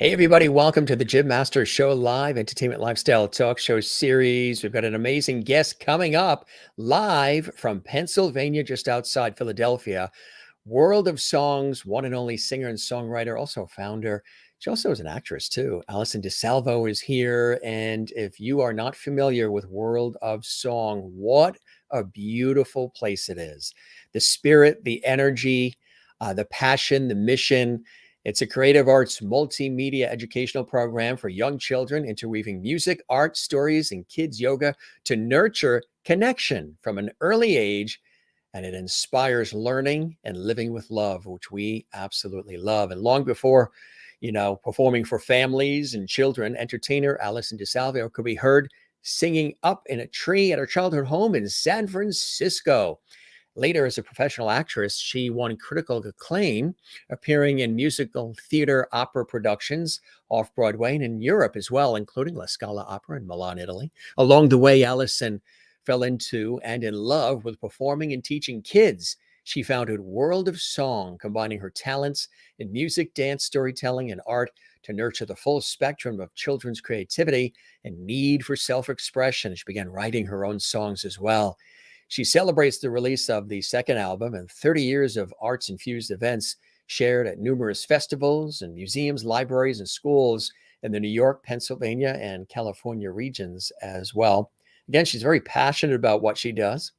Hey, everybody, welcome to the Jim Master Show Live Entertainment Lifestyle Talk Show series. We've got an amazing guest coming up live from Pennsylvania, just outside Philadelphia. World of Songs, one and only singer and songwriter, also founder. She also is an actress, too. Allison DeSalvo is here. And if you are not familiar with World of Song, what a beautiful place it is. The spirit, the energy, the passion, the mission. It's a creative arts multimedia educational program for young children, interweaving music, art, stories, and kids yoga to nurture connection from an early age. And it inspires learning and living with love, which we absolutely love. And long before, performing for families and children, entertainer Allison DeSalvo could be heard singing up in a tree at her childhood home in San Francisco. Later, as a professional actress, she won critical acclaim, appearing in musical theater opera productions off Broadway and in Europe as well, including La Scala Opera in Milan, Italy. Along the way, Allison fell into and in love with performing and teaching kids. She founded World of Song, combining her talents in music, dance, storytelling, and art to nurture the full spectrum of children's creativity and need for self-expression. She began writing her own songs as well. She celebrates the release of the second album and 30 years of arts-infused events shared at numerous festivals and museums, libraries, and schools in the New York, Pennsylvania, and California regions as well. Again, she's very passionate about what she does.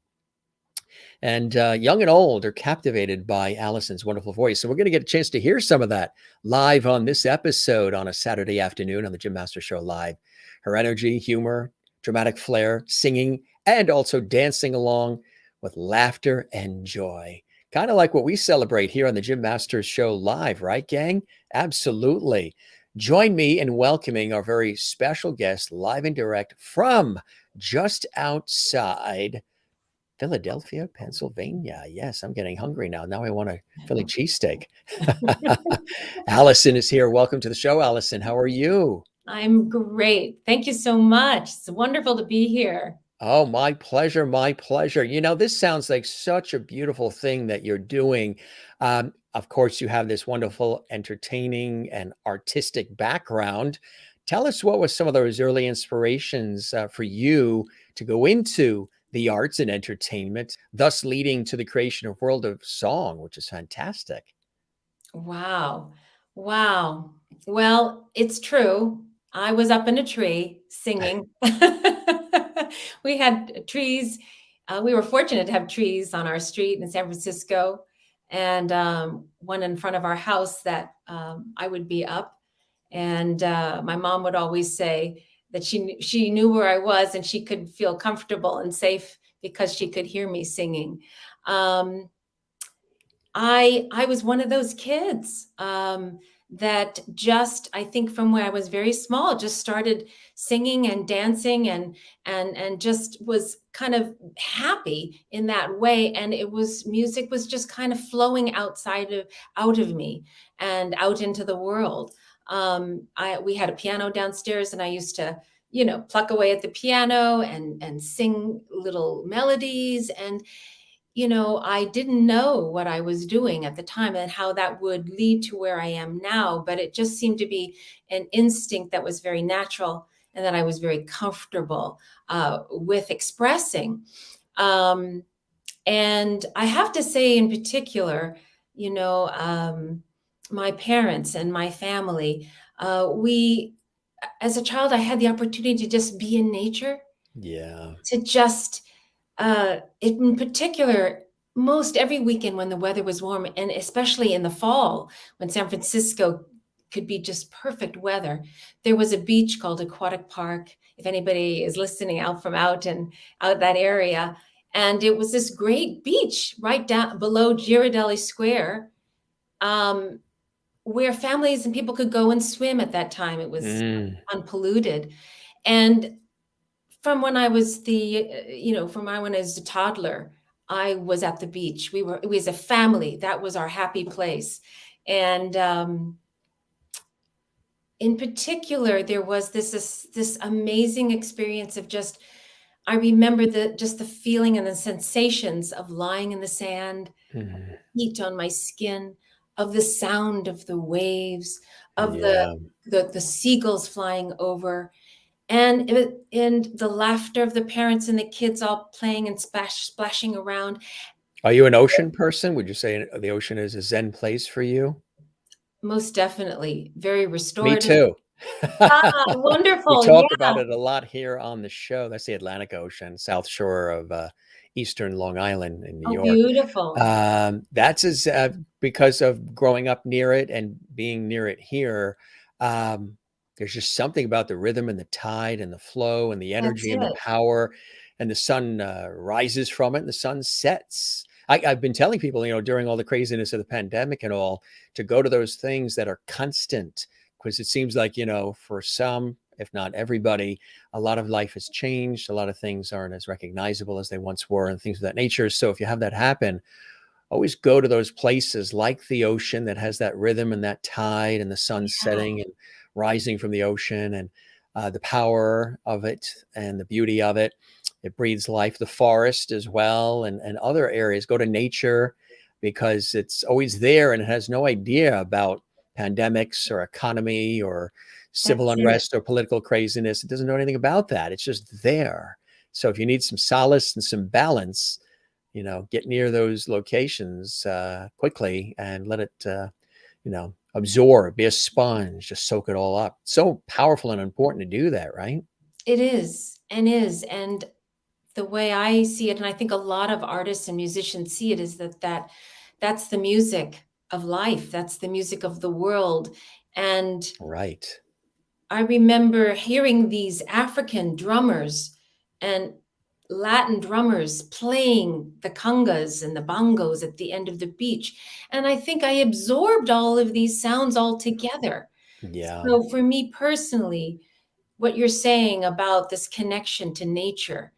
And young and old are captivated by Allison's wonderful voice. So we're going to get a chance to hear some of that live on this episode on a Saturday afternoon on the Jim Master Show Live. Her energy, humor, dramatic flair, singing, and also dancing along with laughter and joy. Kind of like what we celebrate here on the Jim Masters Show Live, right, gang? Absolutely. Join me in welcoming our very special guest live and direct from just outside Philadelphia, Pennsylvania. Yes, I'm getting hungry now. Now I want a Philly cheesesteak. Allison is here. Welcome to the show, Allison. How are you? I'm great. Thank you so much. It's wonderful to be here. Oh, my pleasure. My pleasure. This sounds like such a beautiful thing that you're doing. Of course, you have this wonderful entertaining and artistic background. Tell us what was some of those early inspirations for you to go into the arts and entertainment, thus leading to the creation of World of Song, which is fantastic. Wow. Wow. Well, it's true. I was up in a tree singing. We had trees. We were fortunate to have trees on our street in San Francisco, and one in front of our house that I would be up. And my mom would always say that she knew where I was and she could feel comfortable and safe because she could hear me singing. Um, I was one of those kids that just, I think from when I was very small, just started singing and dancing and just was kind of happy in that way. And music was just kind of flowing out of me and out into the world. We had a piano downstairs, and I used to, pluck away at the piano and sing little melodies. And I didn't know what I was doing at the time and how that would lead to where I am now, but it just seemed to be an instinct that was very natural and that I was very comfortable with expressing. And I have to say, in particular, my parents and my family, as a child, I had the opportunity to just be in nature. Yeah. To just in particular, most every weekend when the weather was warm, and especially in the fall when San Francisco could be just perfect weather, there was a beach called Aquatic Park. If anybody is listening out that area, and it was this great beach right down below Ghirardelli Square, where families and people could go and swim at that time. It was unpolluted, and from when I was from when I was a toddler, I was at the beach. It was a family. That was our happy place. And in particular, there was this amazing experience of just, I remember the feeling and the sensations of lying in the sand, heat on my skin, of the sound of the waves, of Yeah. the seagulls flying over, and the laughter of the parents and the kids all playing and splashing around. Are you an ocean person? Would you say the ocean is a Zen place for you? Most definitely, very Me restorative. too. Ah, We wonderful. talk about Yeah. it a lot here on the show. That's the Atlantic Ocean, South Shore of Eastern Long Island in New Oh, York. beautiful. That's as because of growing up near it and being near it here. Um, there's just something about the rhythm and the tide and the flow and the That's energy and the it. power, and the sun rises from it and the sun sets. I've been telling people, during all the craziness of the pandemic and all, to go to those things that are constant, because it seems like, for some, if not everybody, a lot of life has changed. A lot of things aren't as recognizable as they once were and things of that nature. So if you have that happen, always go to those places like the ocean that has that rhythm and that tide and the sun setting and rising from the ocean, and the power of it and the beauty of it. It breathes life. The forest as well, and other areas. Go to nature, because it's always there and it has no idea about pandemics or economy or civil That's it. unrest or political craziness. It doesn't know anything about that. It's just there. So if you need some solace and some balance, get near those locations quickly and let it, absorb, be a sponge, just soak it all up. So powerful and important to do that, right? It is. And the way I see it, and I think a lot of artists and musicians see it, is that's the music of life. That's the music of the world. And Right. I remember hearing these African drummers and Latin drummers playing the congas and the bongos at the end of the beach. And I think I absorbed all of these sounds all together. Yeah. So for me personally, what you're saying about this connection to nature,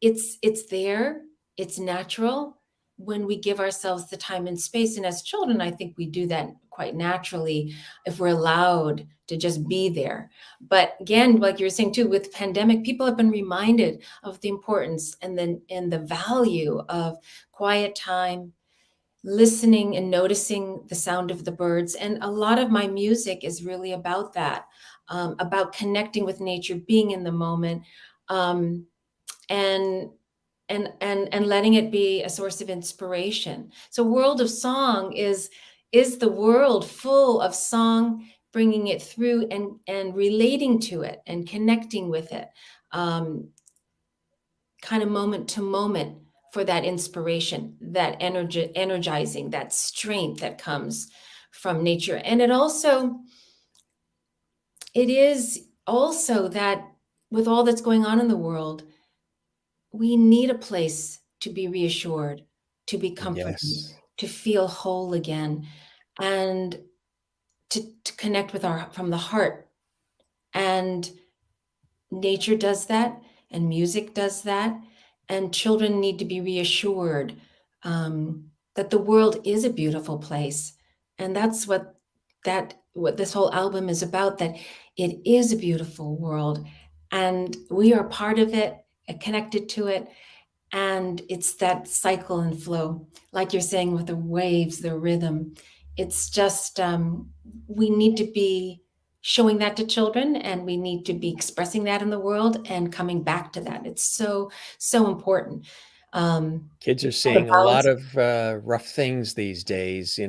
it's there, it's natural when we give ourselves the time and space. And as children, I think we do that quite naturally if we're allowed to just be there. But again, like you were saying too, with pandemic, people have been reminded of the importance and the value of quiet time, listening and noticing the sound of the birds. And a lot of my music is really about that, about connecting with nature, being in the moment, um, and and letting it be a source of inspiration. So World of Song is the world full of song, bringing it through and relating to it and connecting with it, um, kind of moment to moment, for that inspiration, that energy, energizing, that strength that comes from nature. And it is also that with all that's going on in the world, we need a place to be reassured, to be comforted, Yes. to feel whole again, and to connect with our from the heart. And nature does that, and music does that, and children need to be reassured, that the world is a beautiful place, and that's what this whole album is about. That it is a beautiful world, and we are part of it, connected to it, and it's that cycle and flow, like you're saying, with the waves, the rhythm. It's just, we need to be showing that to children, and we need to be expressing that in the world and coming back to that. It's so important. Kids are The seeing a lot balance. of rough things these days,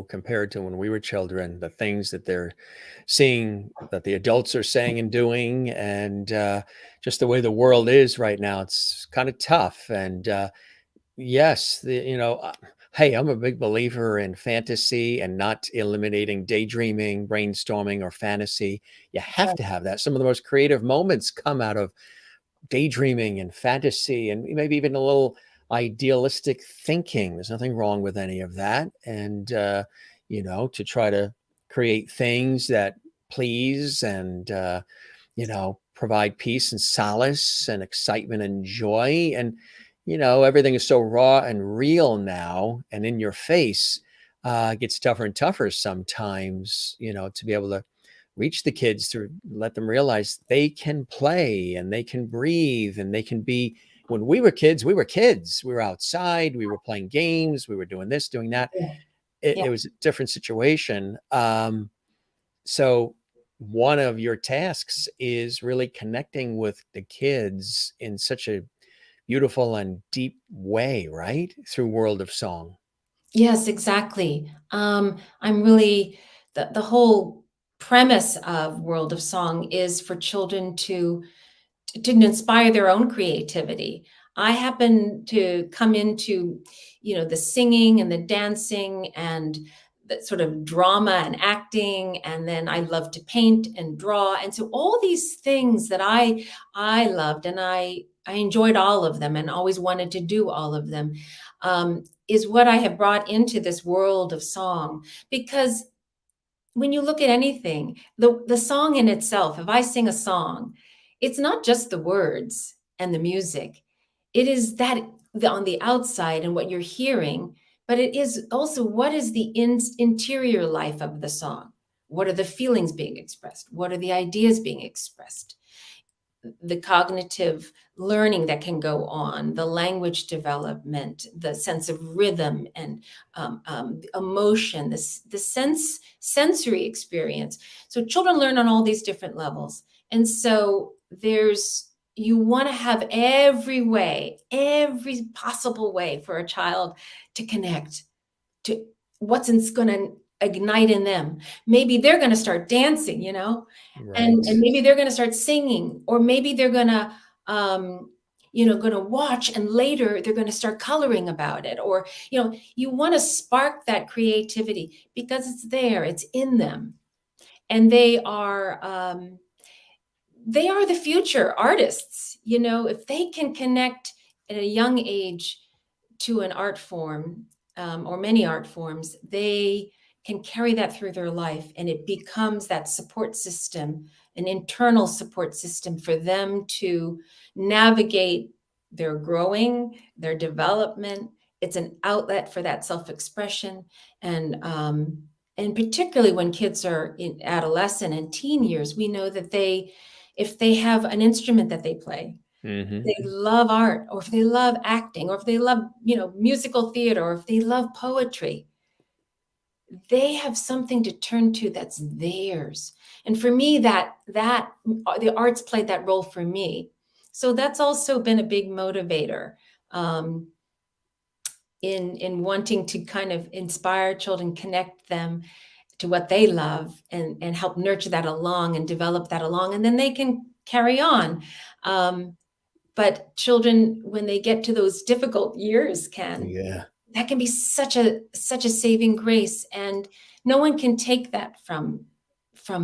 compared to when we were children, the things that they're seeing that the adults are saying and doing, and just the way the world is right now. It's kind of tough. And yes, hey, I'm a big believer in fantasy and not eliminating daydreaming, brainstorming, or fantasy. You have to have that. Some of the most creative moments come out of daydreaming and fantasy, and maybe even a little idealistic thinking. There's nothing wrong with any of that. And, to try to create things that please and, provide peace and solace and excitement and joy. And, everything is so raw and real now and in your face. It gets tougher and tougher sometimes, to be able to reach the kids, to let them realize they can play and they can breathe and they can be. When we were kids, we were kids. We were outside, we were playing games, we were doing this, doing that. it, Yeah. it was a different situation. So one of your tasks is really connecting with the kids in such a beautiful and deep way, right? Through World of Song. Yes, exactly. I'm really the whole premise of World of Song is for children to inspire their own creativity. I happen to come into, the singing and the dancing and the sort of drama and acting, and then I love to paint and draw, and so all these things that I loved, and I enjoyed all of them and always wanted to do all of them, is what I have brought into this world of song. Because when you look at anything, the song in itself, if I sing a song, it's not just the words and the music. It is that on the outside and what you're hearing, but it is also what is the interior life of the song? What are the feelings being expressed? What are the ideas being expressed? The cognitive learning that can go on, the language development, the sense of rhythm and emotion, the sensory experience. So children learn on all these different levels. And so you want to have every possible way for a child to connect to what's going to ignite in them. Maybe they're going to start dancing, and Right. maybe they're going to start singing, or maybe they're going to going to watch, and later they're going to start coloring about it, or you want to spark that creativity because it's there, it's in them, and they are the future artists. If they can connect at a young age to an art form, or many art forms, they can carry that through their life, and it becomes that support system, an internal support system for them to navigate their growing, their development. It's an outlet for that self-expression, and particularly when kids are in adolescent and teen years, we know that if they have an instrument that they play, Hmm. they love art, or if they love acting, or if they love, musical theater, or if they love poetry, they have something to turn to that's theirs. And for me, that the arts played that role for me. So that's also been a big motivator, um, in wanting to kind of inspire children, connect them to what they love, and help nurture that along and develop that along, and then they can carry on. But children, when they get to those difficult years, Yeah. that can be such a saving grace, and no one can take that from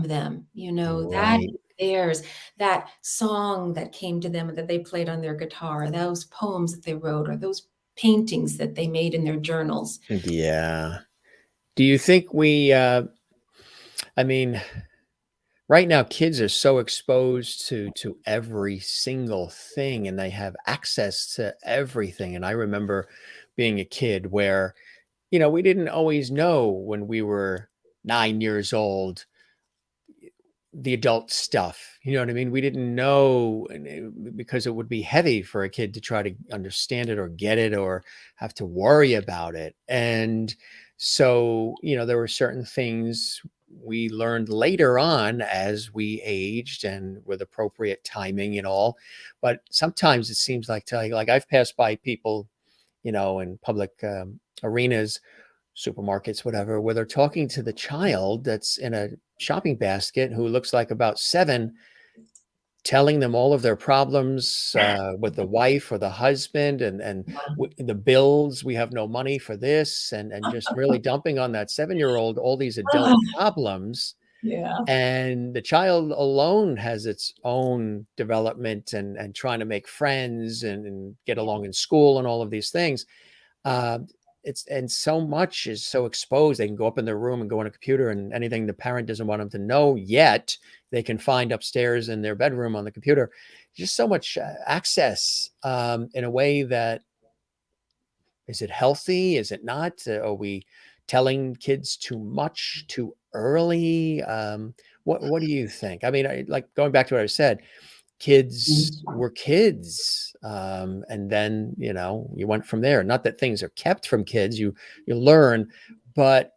them. That Right. is theirs. That song that came to them that they played on their guitar, those poems that they wrote, or those paintings that they made in their journals. Yeah. Do you think I mean, right now kids are so exposed to every single thing and they have access to everything. And I remember being a kid where, we didn't always know when we were 9 years old the adult stuff. You know what I mean? We didn't know because it would be heavy for a kid to try to understand it or get it or have to worry about it. And so, there were certain things we learned later on as we aged and with appropriate timing and all. But sometimes it seems like I've passed by people, in public arenas, supermarkets, whatever, where they're talking to the child that's in a shopping basket who looks like about 7, telling them all of their problems with the wife or the husband and the bills. We have no money for this, and just really dumping on that 7-year-old all these adult problems. Yeah. And the child alone has its own development and trying to make friends and get along in school and all of these things. Uh, and so much is so exposed. They can go up in their room and go on a computer, and anything the parent doesn't want them to know yet, they can find upstairs in their bedroom on the computer. Just so much access in a way that, is it healthy? Is it not? Are we telling kids too much too early? What do you think? I mean, like going back to what I said, kids were kids, and then you went from there. Not that things are kept from kids, you learn, But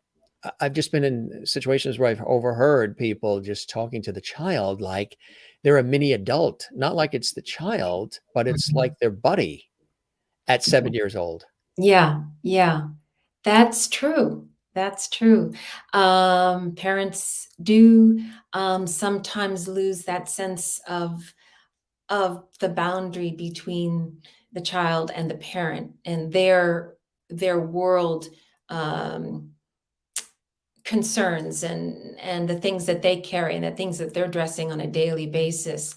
I've just been in situations where I've overheard people just talking to the child like they're a mini adult, not like it's the child, but it's Mhm. like their buddy at 7 years old. Yeah, yeah, that's true. That's true. Parents do sometimes lose that sense of the boundary between the child and the parent and their world um, concerns and the things that they carry and the things that they're dressing on a daily basis.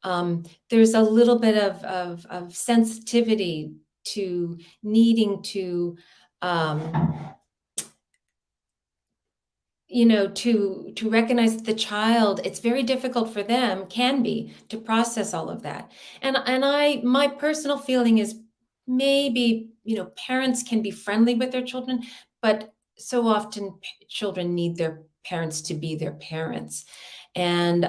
There's a little bit of sensitivity to needing to um, to recognize that the child, it's very difficult for them, can be, to process all of that. And my personal feeling is maybe, parents can be friendly with their children, but so often children need their parents to be their parents. And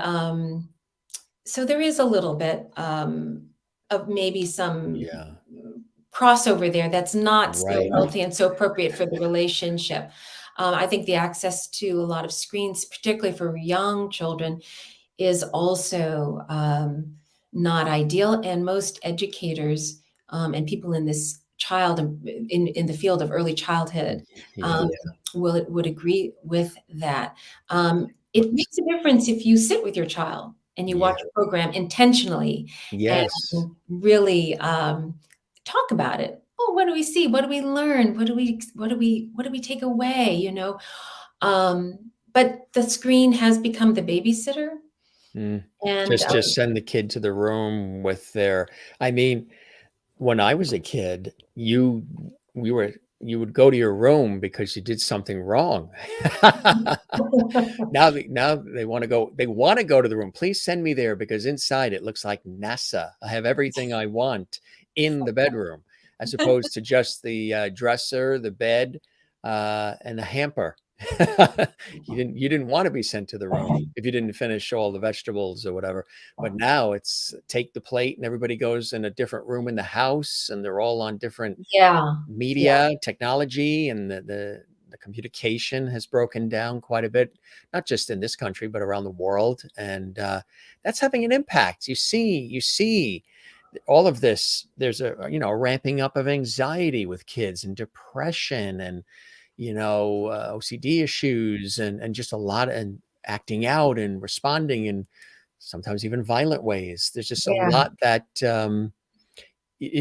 so there is a little bit of maybe some Yeah, crossover there that's not so right. healthy and so appropriate for the relationship. I think the access to a lot of screens, particularly for young children, is also not ideal. And most educators and people in this in the field of early childhood Yeah. um, would agree with that. It makes a difference if you sit with your child and you Yeah. watch a program intentionally and Yes. really talk about it. Oh, what do we see? What do we learn? What do we take away? But the screen has become the babysitter, Mm. and Just send the kid to the room with their I mean, when I was a kid, you would go to your room because you did something wrong. Now they wanna go to the room. "Please send me there because inside it looks like NASA. I have everything I want in the bedroom," as opposed to just the, dresser, the bed, and the hamper. You didn't wanna be sent to the room if you didn't finish all the vegetables or whatever, but now it's take the plate and everybody goes in a different room in the house, and they're all on different yeah, yeah, media technology, and the communication has broken down quite a bit, not just in this country, but around the world. And that's having an impact. You see all of this. There's a ramping up of anxiety with kids and depression and OCD issues and just a lot and acting out and responding in sometimes even violent ways. There's just a yeah, lot that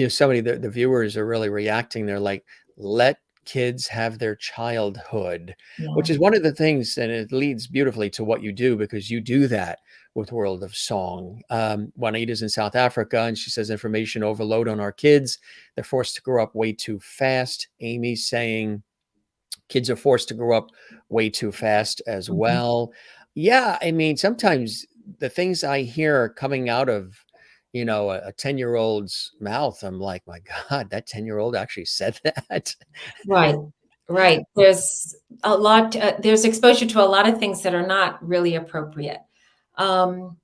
somebody the viewers are really reacting. They're like, let kids have their childhood, which yeah. is one of the things, and it leads beautifully to what you do because you do that with World of Song. Juanita's in South Africa, and she says information overload on our kids. They're forced to grow up way too fast. Amy's saying kids are forced to grow up way too fast as Mhm. well. Yeah, I mean, sometimes the things I hear coming out of, a 10-year-old's mouth, I'm like, my God, that 10-year-old actually said that. Right, right. There's exposure to a lot of things that are not really appropriate. Um,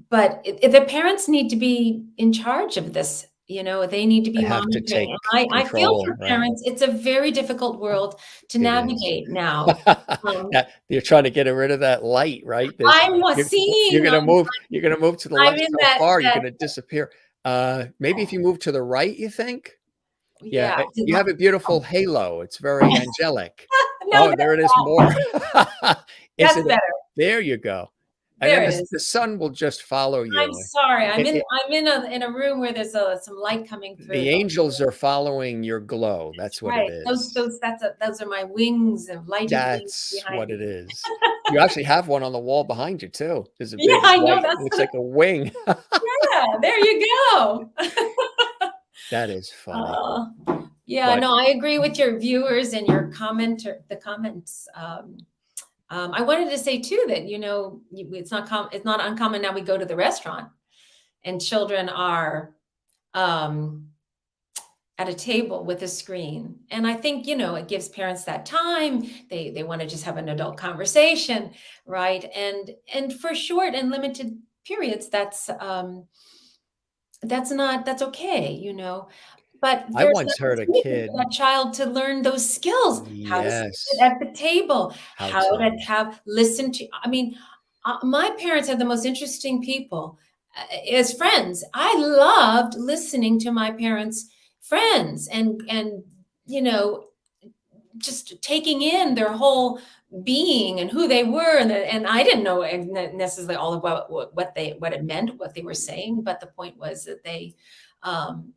but the parents need to be in charge of this. They need to They be have to monitoring. take And I feel control, for right? parents. It's a very difficult world to It is. navigate now. Um, Yeah, you're trying to get rid of that light, right? There's I'm what you're seeing. you're gonna move to the I'm left in so that far, you're that gonna disappear. Maybe if you move to the right, you think? Yeah, yeah. you have a beautiful halo. It's very angelic. No, Oh, there it is more. Is that's it a better. there you go. And There then it the is. the sun will just follow I'm you. sorry. I'm It in it I'm in a room where there's some light coming through, the though. angels are following your glow. That's what it Right. Those is. those that's a those are my wings and lighted wings That's behind what it me. is. You actually have one on the wall behind you too. There's a Yeah, big I know white that's looks like a wing. yeah, there you go. That is funny. Uh, yeah, But no, I agree with your viewers and the comments. I wanted to say too that, it's not uncommon now we go to the restaurant and children are um, at a table with a screen. And I think, it gives parents that time. They want to just have an adult conversation, right? And for short and limited periods, that's okay, but I there's an once heard a opportunity for kid. that child to learn those skills, how to sit Yes. at the table, How how to to. listen to, I mean, my parents are the most interesting people as friends. I loved listening to my parents' friends and you know, just taking in their whole being and who they were, and I didn't know necessarily all about what it meant, what they were saying, but the point was that um,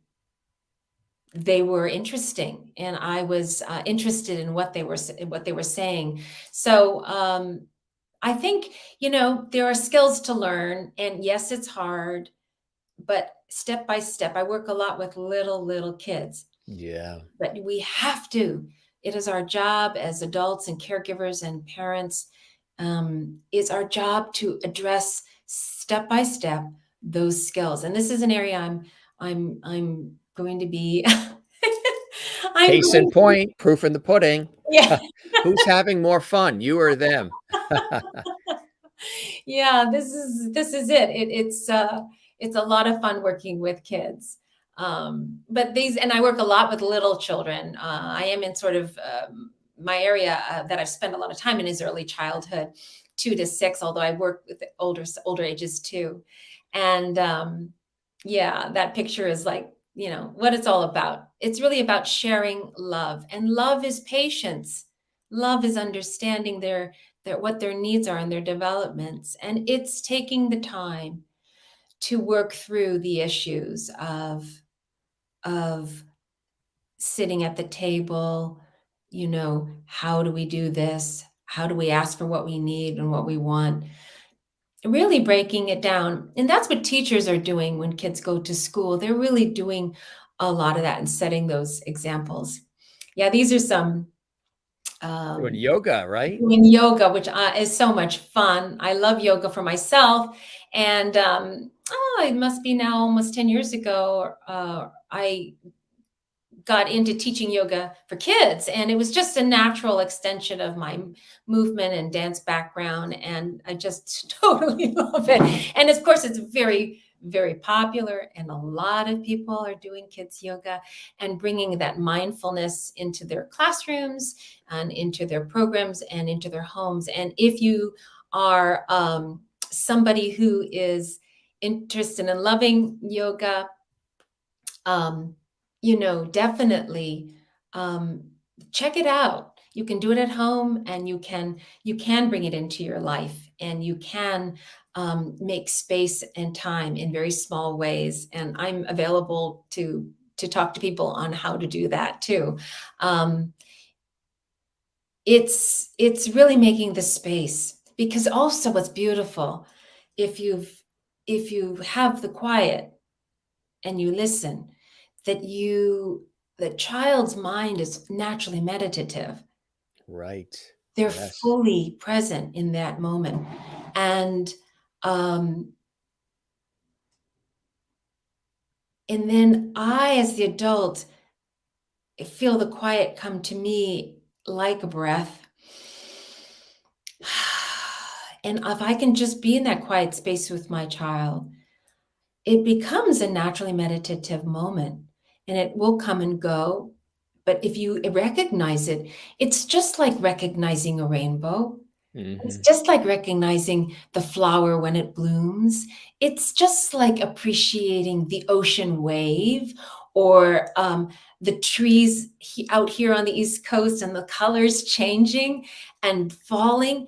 they were interesting, and I was interested in what they were saying. So I think, there are skills to learn, and yes, it's hard, but step by step. I work a lot with little kids, Yeah. but we have to. It is our job as adults and caregivers and parents. It's our job to address step by step those skills. And this is an area I'm going to be. I'm Case in going to, point, proof in the pudding. yeah. Who's having more fun, you or them? Yeah, this is it. It's a lot of fun working with kids. But and I work a lot with little children. I am in sort of my area that I've spent a lot of time in is early childhood, 2 to 6. Although I work with older ages too, and yeah, that picture is like, what it's all about. It's really about sharing love, and love is patience. Love is understanding what their needs are and their developments. And it's taking the time to work through the issues of sitting at the table, how do we do this? How do we ask for what we need and what we want? Really breaking it down. And that's what teachers are doing when kids go to school. They're really doing a lot of that and setting those examples. Yeah, these are some Doing um, yoga, right? doing yoga, which is so much fun. I love yoga for myself. And it must be now almost 10 years ago, I got into teaching yoga for kids. And it was just a natural extension of my movement and dance background. And I just totally love it. And of course, it's very, very popular. And a lot of people are doing kids yoga and bringing that mindfulness into their classrooms and into their programs and into their homes. And if you are somebody who is interested in loving yoga, um, definitely um, check it out. You can do it at home, and you can bring it into your life, and you can make space and time in very small ways. And I'm available to talk to people on how to do that too. Um, it's really making the space, because also what's beautiful, if you have the quiet and you listen, that the child's mind is naturally meditative. Right. They're Yes. fully present in that moment. And um, and then I, as the adult, feel the quiet come to me like a breath. And if I can just be in that quiet space with my child, it becomes a naturally meditative moment, and it will come and go. But if you recognize it, it's just like recognizing a rainbow. It's Mhm. just like recognizing the flower when it blooms. It's just like appreciating the ocean wave, or the trees out here on the East Coast and the colors changing and falling.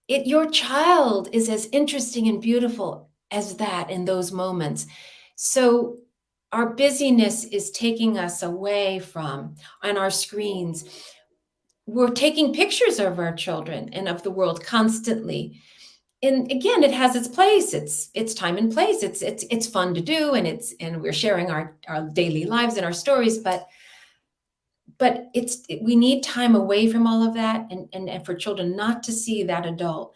Your child is as interesting and beautiful as that in those moments. So our busyness is taking us away from on our screens. We're taking pictures of our children and of the world constantly. And again, it has its place. It's time and place. It's fun to do, and we're sharing our daily lives and our stories, but we need time away from all of that, and for children not to see that adult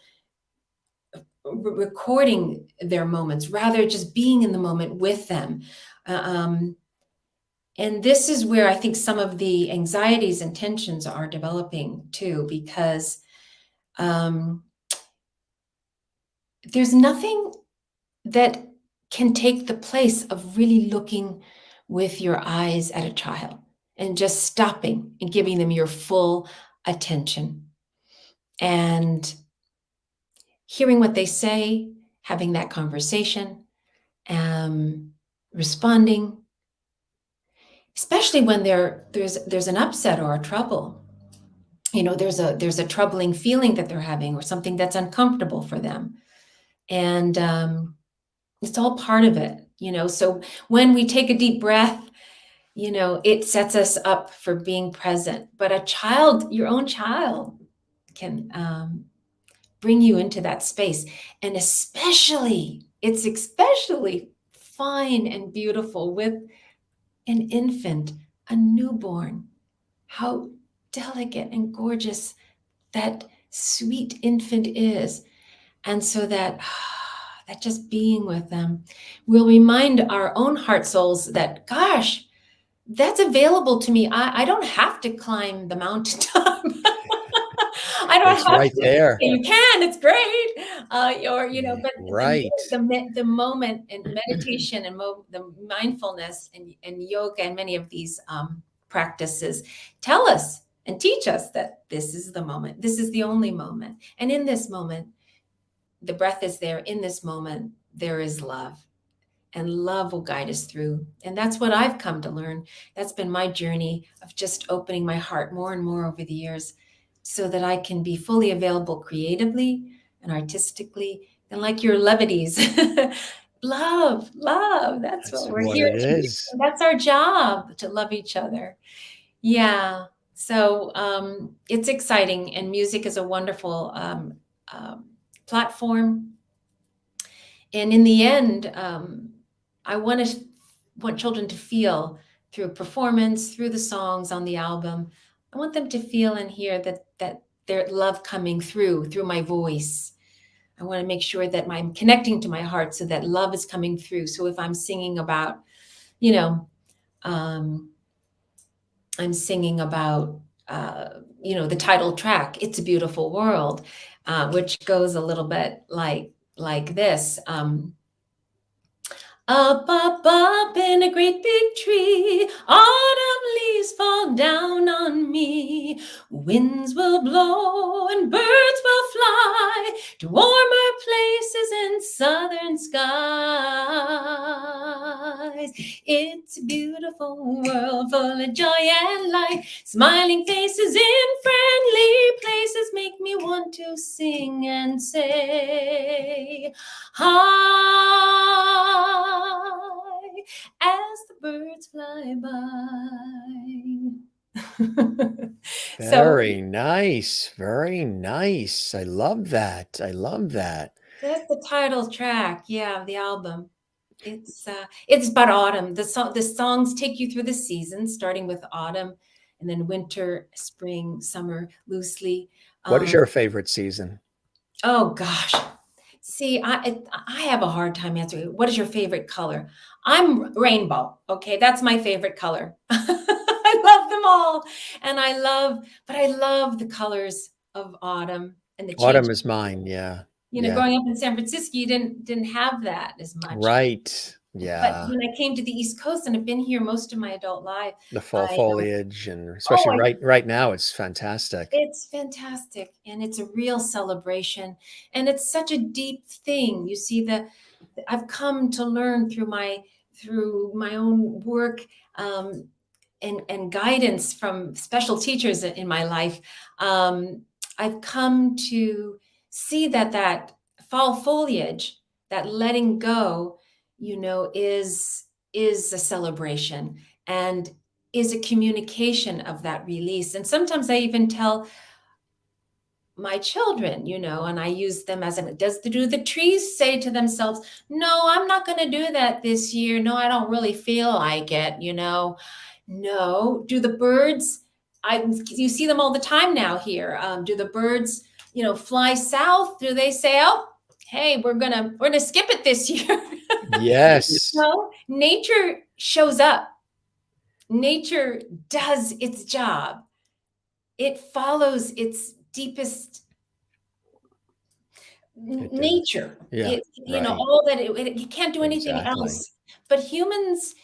recording their moments, rather just being in the moment with them. Um, and this is where I think some of the anxieties and tensions are developing too, because um, there's nothing that can take the place of really looking with your eyes at a child and just stopping and giving them your full attention and hearing what they say, having that conversation, responding, especially when there's an upset or a trouble. There's a troubling feeling that they're having or something that's uncomfortable for them. And it's all part of it. So when we take a deep breath, it sets us up for being present. But your own child can bring you into that space. And it's especially fine and beautiful with an infant, a newborn, how delicate and gorgeous that sweet infant is. And so that just being with them will remind our own heart souls that, gosh, that's available to me. I don't have to climb the mountaintop. I don't It's have right to. there. You can, it's great. But Right. the moment and meditation and the mindfulness and yoga and many of these practices tell us and teach us that this is the moment. This is the only moment. And in this moment, the breath is there. In this moment, there is love. And love will guide us through. And that's what I've come to learn. That's been my journey of just opening my heart more and more over the years so that I can be fully available creatively and artistically. And like your levities, love. That's what we're what here it to do. is. That's our job, to love each other. Yeah. So it's exciting. And music is a wonderful platform. And in the end, I want children to feel through performance, through the songs on the album. I want them to feel and hear that their love coming through my voice. I want to make sure that I'm connecting to my heart so that love is coming through. So if I'm singing about, I'm singing about, the title track, "It's a Beautiful World," which goes a little bit like this. Up in a great big tree, autumn leaves fall down on me. Winds will blow and birds will fly to warmer places in southern skies. It's a beautiful world full of joy and light. Smiling faces in friendly places make me want to sing and say, hi, as the birds fly by. Very nice. Very nice. I love that. That's the title track, of the album. It's about autumn. The songs take you through the seasons, starting with autumn, and then winter, spring, summer, loosely. What is your favorite season? Oh gosh. See, I have a hard time answering. What is your favorite color? I'm rainbow. Okay, that's my favorite color. I love them all, and I love the colors of autumn and the change. Autumn is mine. Yeah. Growing up in San Francisco, you didn't have that as much. Right. Yeah. But when I came to the East Coast, and I've been here most of my adult life, the fall foliage, and especially right now, it's fantastic. It's fantastic, and it's a real celebration, and it's such a deep thing. You see, I've come to learn through my own work and guidance from special teachers in my life. I've come to see that fall foliage, that letting go, is a celebration and is a communication of that release. And sometimes I even tell my children, and I use them as do the trees say to themselves, "No, I'm not going to do that this year. No, I don't really feel like it, No. Do the birds, you see them all the time now here. Do the birds, fly south? Do they say, "Oh, hey, we're gonna skip it this year"? Yes. Nature shows up. Nature does its job. It follows its deepest nature. Yeah. All that you can't do anything else. But humans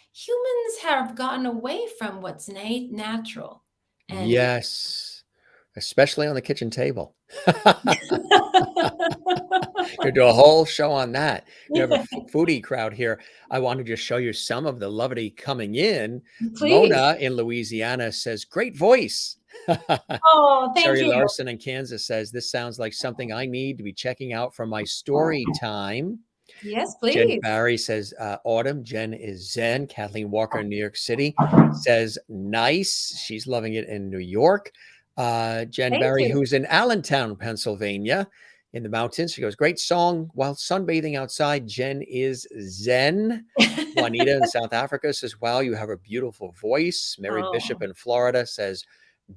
have gotten away from what's natural. And Yes, especially on the kitchen table. Could do a whole show on that. You have a foodie crowd here. I wanted to show you some of the levity coming in. please. Mona in Louisiana says, "Great voice." Oh, thank Sherry you. Larson in Kansas says, "This sounds like something I need to be checking out for my story time." Yes, Jen please. Barry says, "Autumn." Jen is Zen. Kathleen Walker in New York City says, "Nice." She's loving it in New York. Jen Thank Barry, you. who's in Allentown, Pennsylvania, in the mountains. She goes, "Great song while sunbathing outside." Jen is Zen. Juanita in South Africa says, "Wow, you have a beautiful voice." Mary Bishop Oh. in Florida says,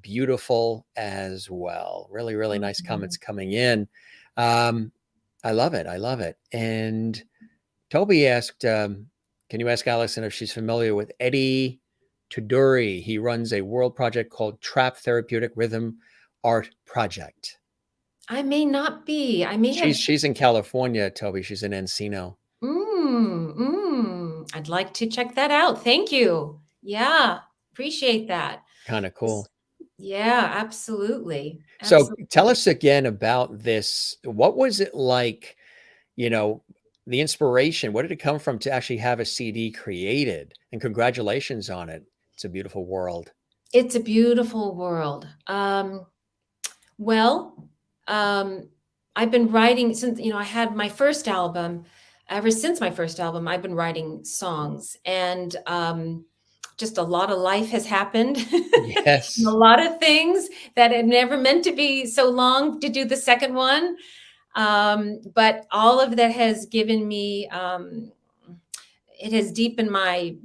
"Beautiful as well." Really, really nice comments Mhm. coming in. Um, I love it. I love it. And Toby asked, can you ask Allison if she's familiar with Eddie Tuduri? He runs a world project called Trap Therapeutic Rhythm Art Project. I may not be. I may have. She's in California, Toby. She's in Encino. I'd like to check that out. Thank you. Yeah, appreciate that. Kind of This- cool. Yeah, absolutely. So tell Absolutely. us again about this. What was it like, you know, the inspiration? What did it come from to actually have a CD created? And congratulations on it. It's a beautiful world. It's a beautiful world. Well, um, I've been writing since, I had my first album. Ever since my first album, I've been writing songs, and just a lot of life has happened. And a Yes. lot of things that had never meant to be so long to do the second one. But all of that has given me, it has deepened my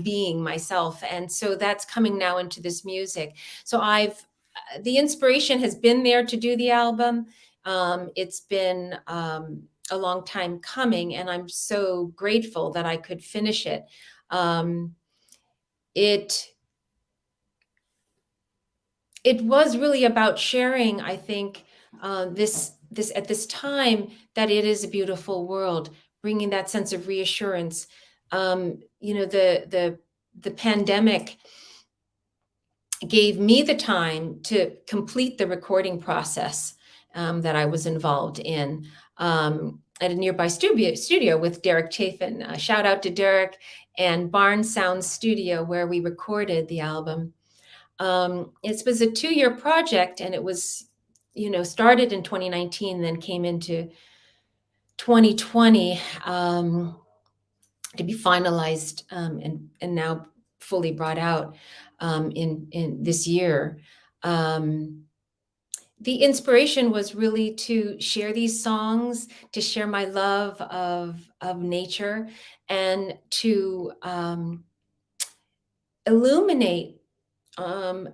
being, myself, and so that's coming now into this music. So the inspiration has been there to do the album. It's been a long time coming, and I'm so grateful that I could finish it. Um, it it was really about sharing, I think, this at this time, that it is a beautiful world, bringing that sense of reassurance. The pandemic gave me the time to complete the recording process, that I was involved in, at a nearby studio with Derek Chafin. Shout out to Derek and Barn Sound Studio, where we recorded the album. It was a 2-year project, and it was, started in 2019, then came into 2020, to be finalized, and now fully brought out, in this year. Um, the inspiration was really to share these songs, to share my love of nature, and to illuminate, um,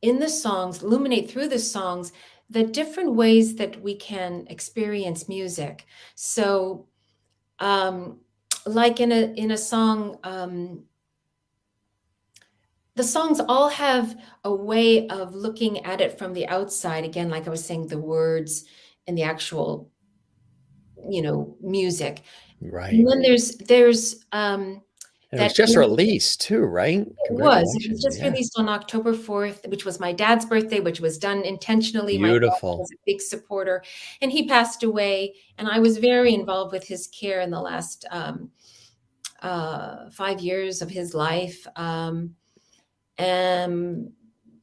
in the songs, illuminate through the songs, the different ways that we can experience music. So, um, like in a song, the songs all have a way of looking at it from the outside. Again, like I was saying, the words and the actual, music. And Right. then there's And it that was just released too, right? It was Congratulations. just Yeah. released on October 4th, which was my dad's birthday, which was done intentionally. My dad Beautiful. was a big supporter, and he passed away, and I was very involved with his care in the last 5 years of his life, and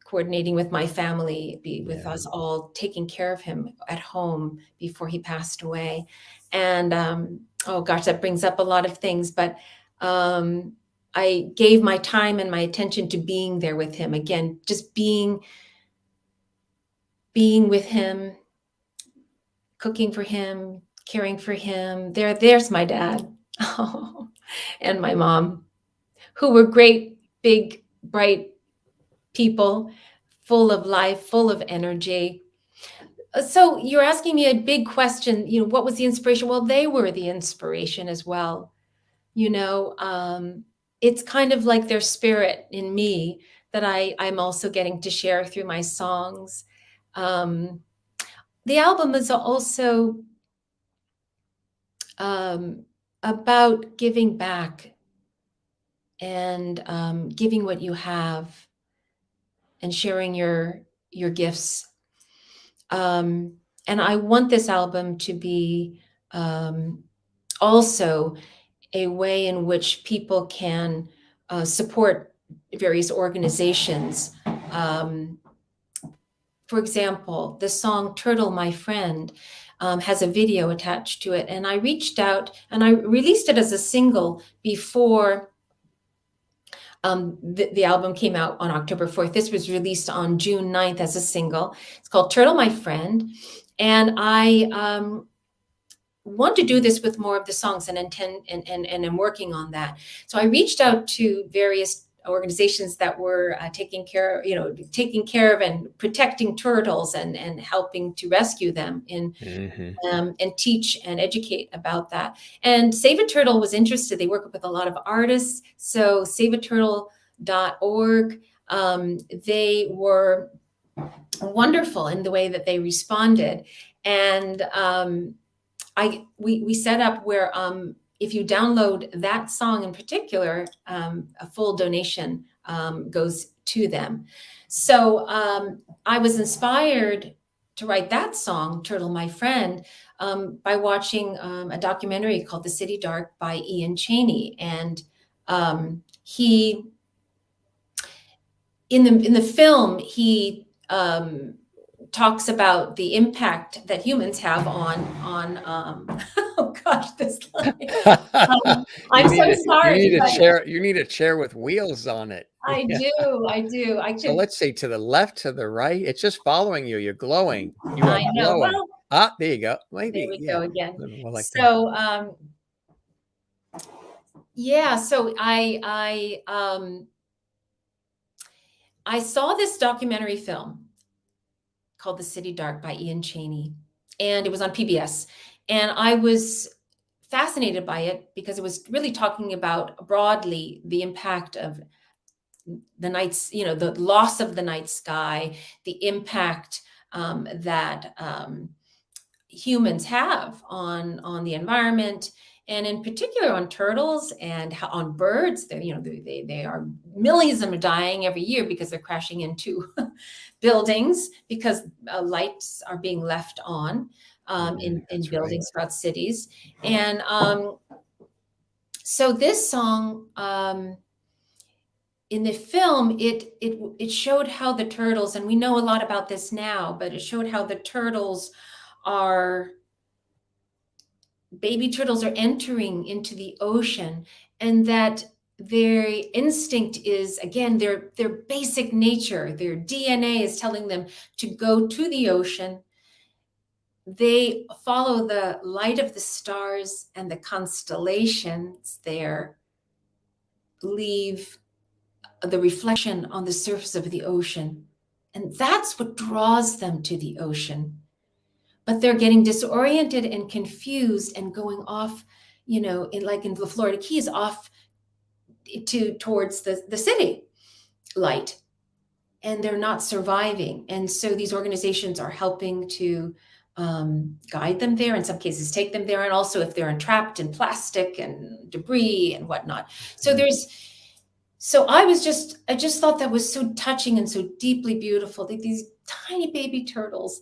coordinating with my family, with Yeah. us all taking care of him at home before he passed away. And oh gosh, that brings up a lot of things, but um, I gave my time and my attention to being there with him again, just being with him, cooking for him, caring for him. There's my dad. And my mom, who were great, big, bright people, full of life, full of energy. So you're asking me a big question, what was the inspiration? Well, they were the inspiration as well. You know, it's kind of like their spirit in me that I'm also getting to share through my songs. Um, the album is also, um, about giving back and giving what you have and sharing your gifts. And I want this album to be also a way in which people can support various organizations. For example, the song Turtle, My Friend has a video attached to it. And I reached out and I released it as a single before the album came out on October 4th. This was released on June 9th as a single. It's called Turtle, My Friend. And I want to do this with more of the songs and I'm working on that. So I reached out to various organizations that were taking care of and protecting turtles and helping to rescue them and teach and educate about that. And Save a Turtle was interested. They work with a lot of artists. So saveaturtle.org, they were wonderful in the way that they responded. And we set up where if you download that song in particular, a full donation goes to them. So I was inspired to write that song, Turtle, My Friend, by watching a documentary called The City Dark by Ian Chaney. And he, in the film, he talks about the impact that humans have on oh gosh, this line. I'm so sorry. You need a chair with wheels on it. I do. So let's see, to the left, to the right. It's just following you. You're glowing. You are I know. glowing. Well, There you go. Maybe. there we go again. Like so yeah, so I saw this documentary film called The City Dark by Ian Chaney, and it was on PBS. And I was fascinated by it because it was really talking about broadly the impact of the nights, the loss of the night sky, the impact that humans have on the environment, and in particular on turtles and on birds. They are, millions of them are dying every year because they're crashing into buildings because lights are being left on in buildings throughout cities. And so this song, in the film, it showed how the turtles, and we know a lot about this now, but it showed how the baby turtles are entering into the ocean, and that their instinct is, again, their basic nature, their DNA is telling them to go to the ocean. They follow the light of the stars, and the constellations there leave the reflection on the surface of the ocean. And that's what draws them to the ocean. But they're getting disoriented and confused and going off, in the Florida Keys, off towards the city light, and they're not surviving. And so these organizations are helping to guide them there, in some cases take them there, and also if they're entrapped in plastic and debris and whatnot. So I just thought that was so touching and so deeply beautiful, that these tiny baby turtles,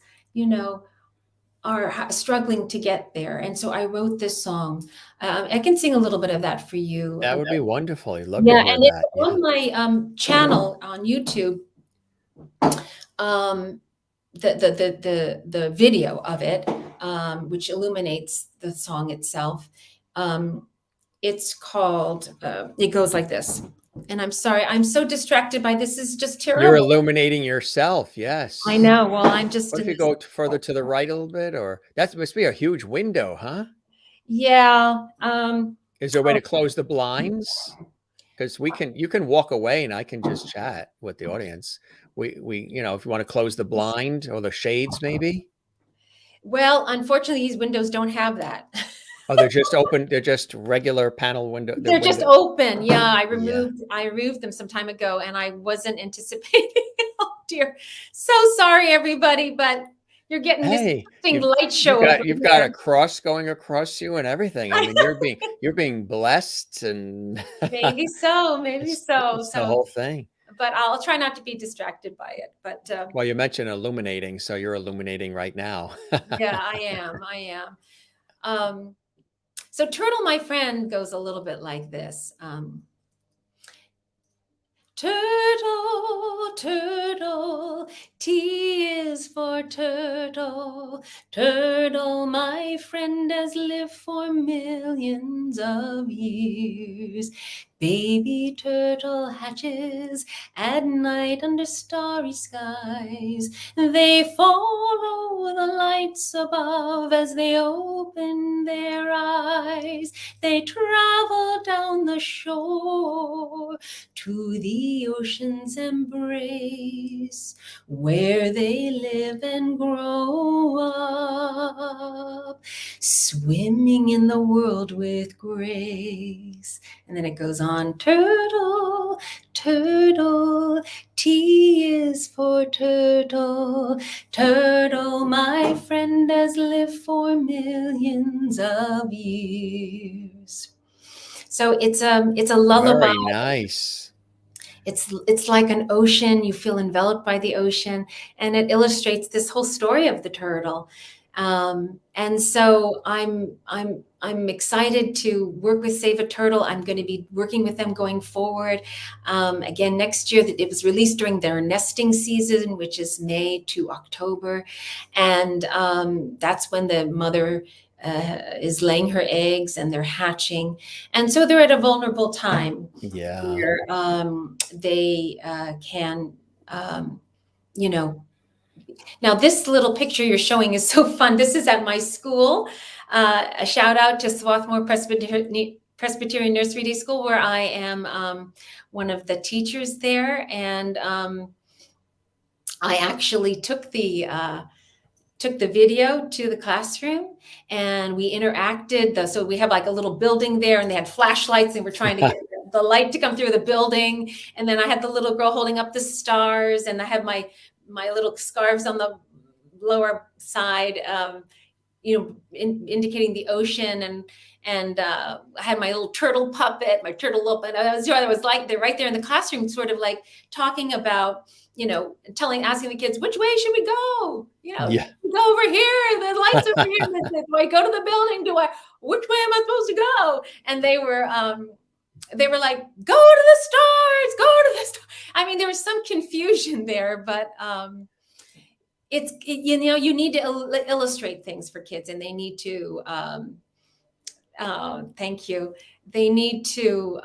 are struggling to get there. And so I wrote this song. I can sing a little bit of that for you. That would be wonderful. I'd love to hear and that. It's on my channel on YouTube. The video of it, which illuminates the song itself. It's called, it goes like this. And I'm sorry, I'm so distracted by this. Is just terrible. You're illuminating yourself. Yes. I know. Well, I'm just. What if you go further to the right a little bit, or that must be a huge window, huh? Yeah. Is there a way to close the blinds? Because you can walk away and I can just chat with the audience. We, if you want to close the blind or the shades, maybe. Well, unfortunately, these windows don't have that. Oh, they're just open. They're just regular panel window. They're just open. Yeah, I removed them some time ago, and I wasn't anticipating. Oh dear, so sorry everybody, but You're getting this Hey, interesting you've light you've show over got you've got here. a cross going across you and everything. I I mean, know. you're being blessed and Maybe so, maybe so. it's the So, whole thing. but I'll try not to be distracted by it. But Well, you mentioned illuminating, so you're illuminating right now. yeah, I am. I am. Um, so Turtle, my friend, goes a little bit like this. Turtle, turtle, T is for turtle. Turtle, my friend, has lived for millions of years. Baby turtle hatches at night under starry skies. They follow the lights above as they open their eyes. They travel down the shore to the ocean's embrace, where they live and grow up, swimming in the world with grace. And then it goes on, turtle, turtle, T is for turtle. Turtle, my friend, has lived for millions of years. So it's a lullaby. Very nice. It's like an ocean. You feel enveloped by the ocean, and it illustrates this whole story of the turtle. And so I'm excited to work with Save a Turtle. I'm going to be working with them going forward. Again, next year, it was released during their nesting season, which is May to October, and that's when the mother is laying her eggs and they're hatching, and so they're at a vulnerable time Yeah. where they can, you know. Now, this little picture you're showing is so fun. This is at my school. A shout out to Swarthmore Presbyterian Nursery Day School, where I am one of the teachers there, and I actually took the video to the classroom, and we interacted. So we have like a little building there, and they had flashlights, and we're trying to get the light to come through the building. And then I had the little girl holding up the stars, and I have my little scarves on the lower side, indicating the ocean, and I had my little turtle puppet, my turtle loop, and I was like, they're right there in the classroom, sort of like talking about, asking the kids, which way should we go? Yeah. Go over here. The lights over here. Do I go to the building? Which way am I supposed to go? And they were like, go to the stars, go to the stars. I mean, there was some confusion there, but you need to illustrate things for kids, and they need to, thank you. They need to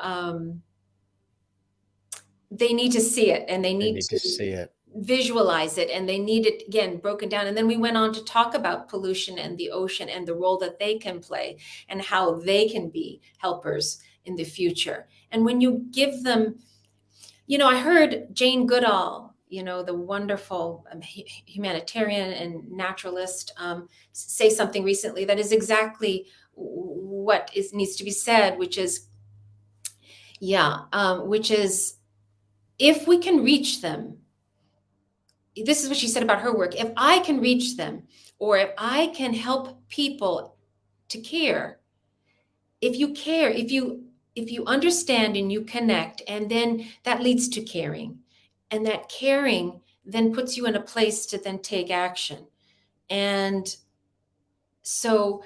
see it, and they need to to see it. visualize it, and they need it again broken down. And then we went on to talk about pollution and the ocean and the role that they can play and how they can be helpers in the future. And when you give them, I heard Jane Goodall, the wonderful humanitarian and naturalist, say something recently that is exactly what needs to be said, which is if we can reach them. This is what she said about her work. If I can reach them, or if I can help people to care, if you care, if you understand and you connect, and then that leads to caring, and that caring then puts you in a place to then take action. And so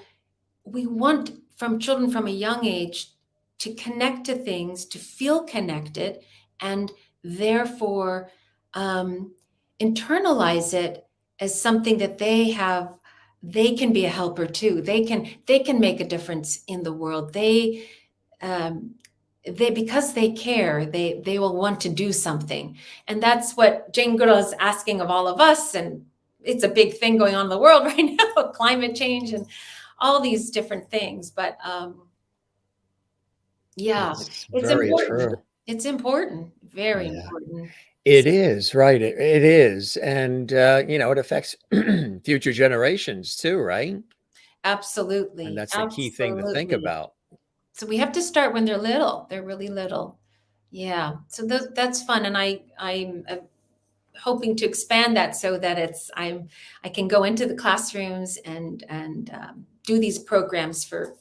we want from children from a young age to connect to things, to feel connected, and therefore internalize it as something that they can be a helper too. They can make a difference in the world. Because they care, they will want to do something. And that's what Jane Goodall is asking of all of us. And it's a big thing going on in the world right now, climate change and all these different things. But It's it's very important. true. It's important, very Yeah. important. It is, right. It is. And, it affects future generations too, right? And Absolutely. that's the key thing to think Absolutely. about. So we have to start when they're little. They're really little. Yeah. So that's fun. And hoping to expand that so that I can go into the classrooms and do these programs for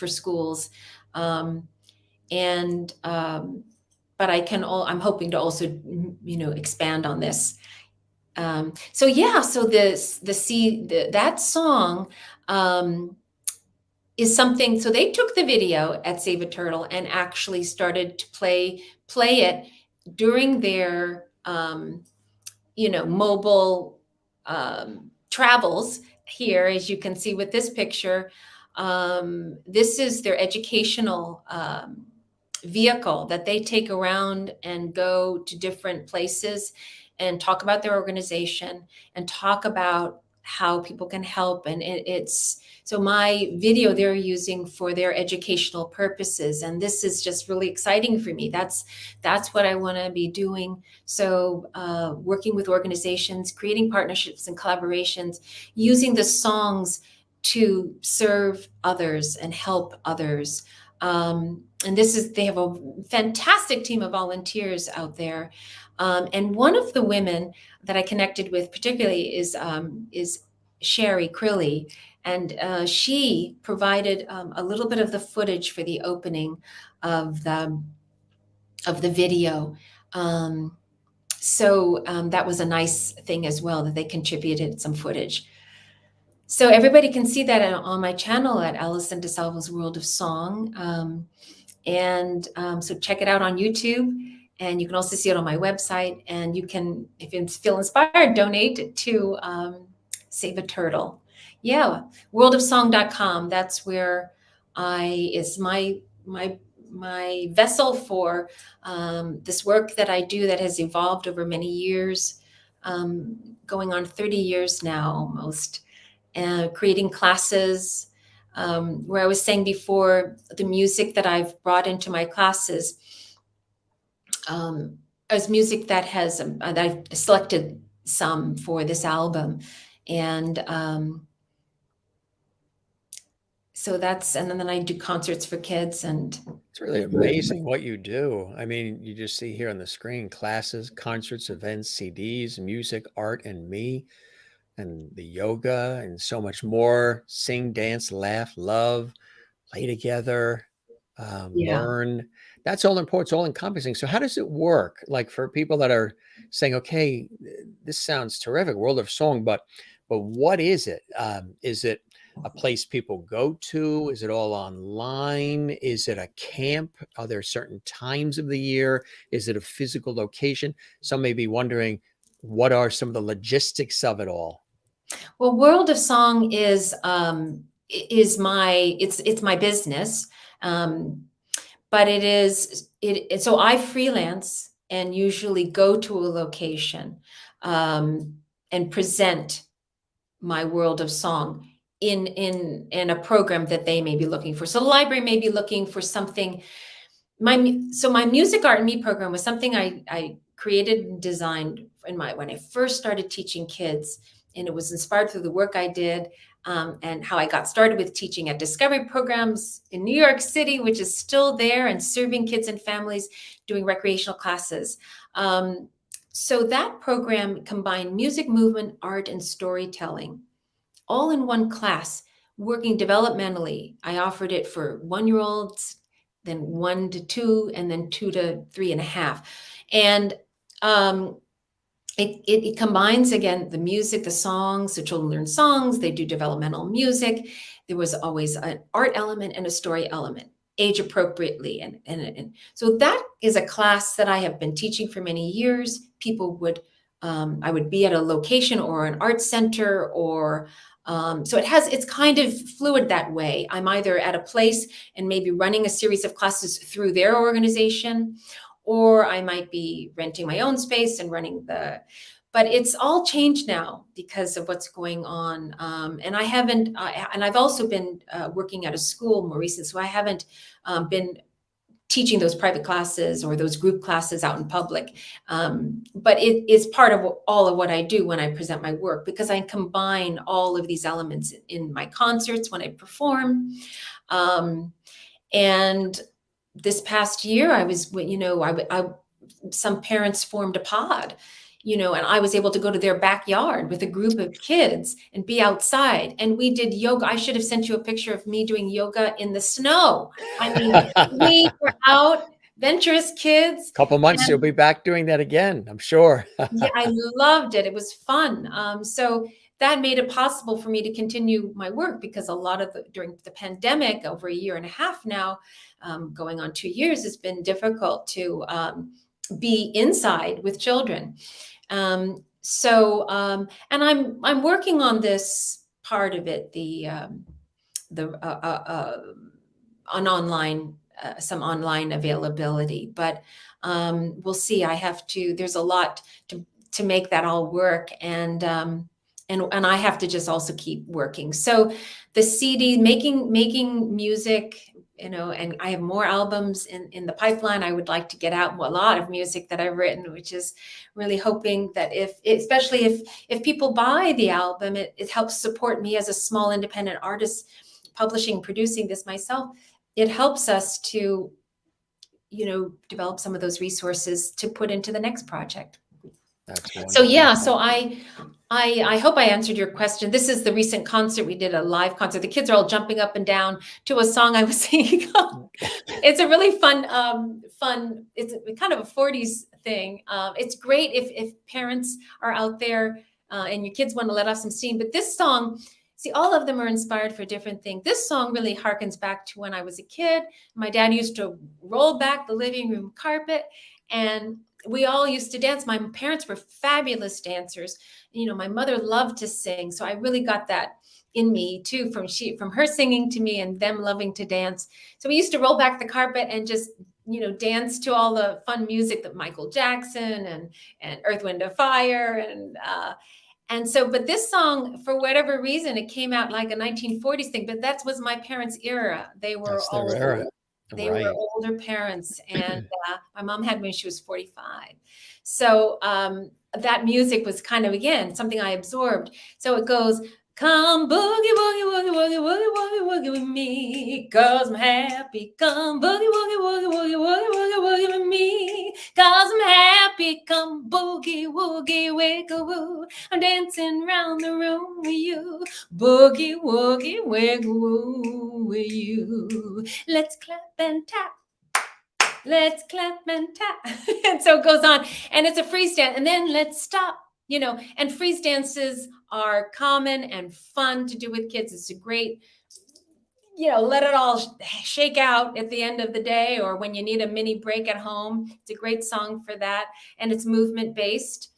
schools, and but I'm hoping to also expand on this. So yeah, so that song is something. So they took the video at Save a Turtle and actually started to play it during their mobile travels here, as you can see with this picture. This is their educational vehicle that they take around and go to different places and talk about their organization and talk about how people can help. And it's so my video they're using for their educational purposes. And this is just really exciting for me. That's what I want to be doing. So working with organizations, creating partnerships and collaborations, using the songs to serve others and help others. And they have a fantastic team of volunteers out there. And one of the women that I connected with particularly is Sherry Crilly. And she provided a little bit of the footage for the opening of the video. So that was a nice thing as well, that they contributed some footage. So everybody can see that on my channel at Allison DeSalvo's World of Song. So check it out on YouTube. And you can also see it on my website. And you can, if you feel inspired, donate to Save a Turtle. Yeah, worldofsong.com. That's where is my vessel for this work that I do that has evolved over many years, going on 30 years now almost, creating classes. Where I was saying before, the music that I've brought into my classes is music that that I've selected some for this album. And so and then I do concerts for kids. And it's really amazing what you do. I mean, you just see here on the screen, classes, concerts, events, CDs, music, art, and me, and the yoga, and so much more. Sing, dance, laugh, love, play together, yeah. learn. That's all important. It's all encompassing. So how does it work? Like for people that are saying, okay, this sounds terrific, World of Song, but what is it? Is it a place people go to? Is it all online? Is it a camp? Are there certain times of the year? Is it a physical location? Some may be wondering, what are some of the logistics of it all? Well, World of Song is my business, but so I freelance and usually go to a location and present my World of Song in a program that they may be looking for. So the library may be looking for something. My Music, Art, and Me program was something I created and designed when I first started teaching kids. And it was inspired through the work I did and how I got started with teaching at Discovery programs in New York City, which is still there, and serving kids and families doing recreational classes. So that program combined music, movement, art, and storytelling all in one class, working developmentally. I offered it for 1-year-olds, then 1 to 2, and then 2 to 3.5. And it combines, again, the music, the songs, so children learn songs, they do developmental music. There was always an art element and a story element, age appropriately. And so that is a class that I have been teaching for many years. I would be at a location or an art center, or so it's kind of fluid that way. I'm either at a place and maybe running a series of classes through their organization, or I might be renting my own space and but it's all changed now because of what's going on. And I've also been working at a school more recently, so I haven't been teaching those private classes or those group classes out in public. But it is part of all of what I do when I present my work, because I combine all of these elements in my concerts when I perform. And this past year, some parents formed a pod and I was able to go to their backyard with a group of kids and be outside. And we did yoga. I should have sent you a picture of me doing yoga in the snow. I mean, we were out, venturous kids. Couple months, you'll be back doing that again, I'm sure. Yeah, I loved it. It was fun. So that made it possible for me to continue my work, because a lot of during the pandemic, over a year and a half now, going on 2 years, it's been difficult to be inside with children. And I'm working on this part of it, on online, some online availability, but we'll see. There's a lot to make that all work. And I have to just also keep working. So the CD, making music, and I have more albums in the pipeline. I would like to get out a lot of music that I've written, which is really hoping that especially if people buy the album, it helps support me as a small independent artist, publishing, producing this myself. It helps us to, develop some of those resources to put into the next project. So yeah, so I hope I answered your question. This is the recent concert. We did a live concert. The kids are all jumping up and down to a song I was singing. It's a really fun, it's kind of a 40s thing. It's great if parents are out there and your kids want to let off some steam. But this song, see, all of them are inspired for different things. This song really harkens back to when I was a kid. My dad used to roll back the living room carpet, and we all used to dance. My parents were fabulous dancers. My mother loved to sing. So I really got that in me too, from her singing to me and them loving to dance. So we used to roll back the carpet and just, dance to all the fun music that Michael Jackson and Earth, Wind and Fire. But this song, for whatever reason, it came out like a 1940s thing, but that was my parents' era. They were were older parents, and my mom had me when she was 45. So that music was kind of, again, something I absorbed. So it goes, come boogie, woogie, woogie, woogie, woogie, woogie, woogie with me, 'cause I'm happy. Come boogie, woogie, woogie, woogie, woogie, woogie, woogie with me, 'cause I'm happy. Come boogie, woogie, wiggle, woo, I'm dancing round the room with you. Boogie, woogie, wiggle, woo with you. Let's clap and tap. Let's clap and tap. And so it goes on, and it's a freeze dance, and then let's stop. And freeze dances are common and fun to do with kids. It's a great, let it all shake out at the end of the day, or when you need a mini break at home. It's a great song for that, and it's movement based,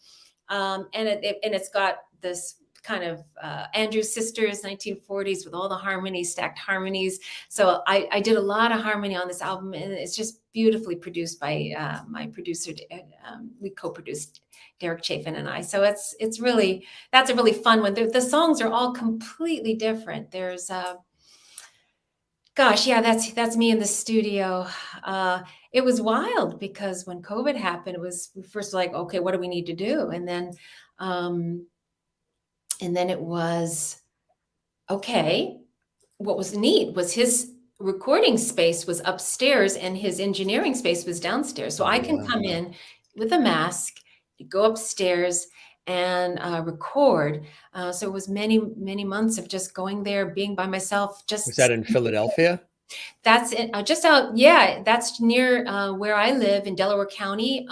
and it's got this kind of Andrews Sisters 1940s with all the harmonies, stacked harmonies. So I did a lot of harmony on this album, and it's just beautifully produced by my producer. We co-produced, Derek Chafin and I. So that's a really fun one. The songs are all completely different. There's gosh, yeah, that's me in the studio. It was wild because when COVID happened, it was first like, okay, what do we need to do? And then it was, okay, what was neat was his recording space was upstairs and his engineering space was downstairs. So I can come in with a mask, go upstairs and record. So it was many, many months of just going there, being by myself. Was that in Philadelphia? That's it, just out. Yeah, that's near where I live in Delaware County,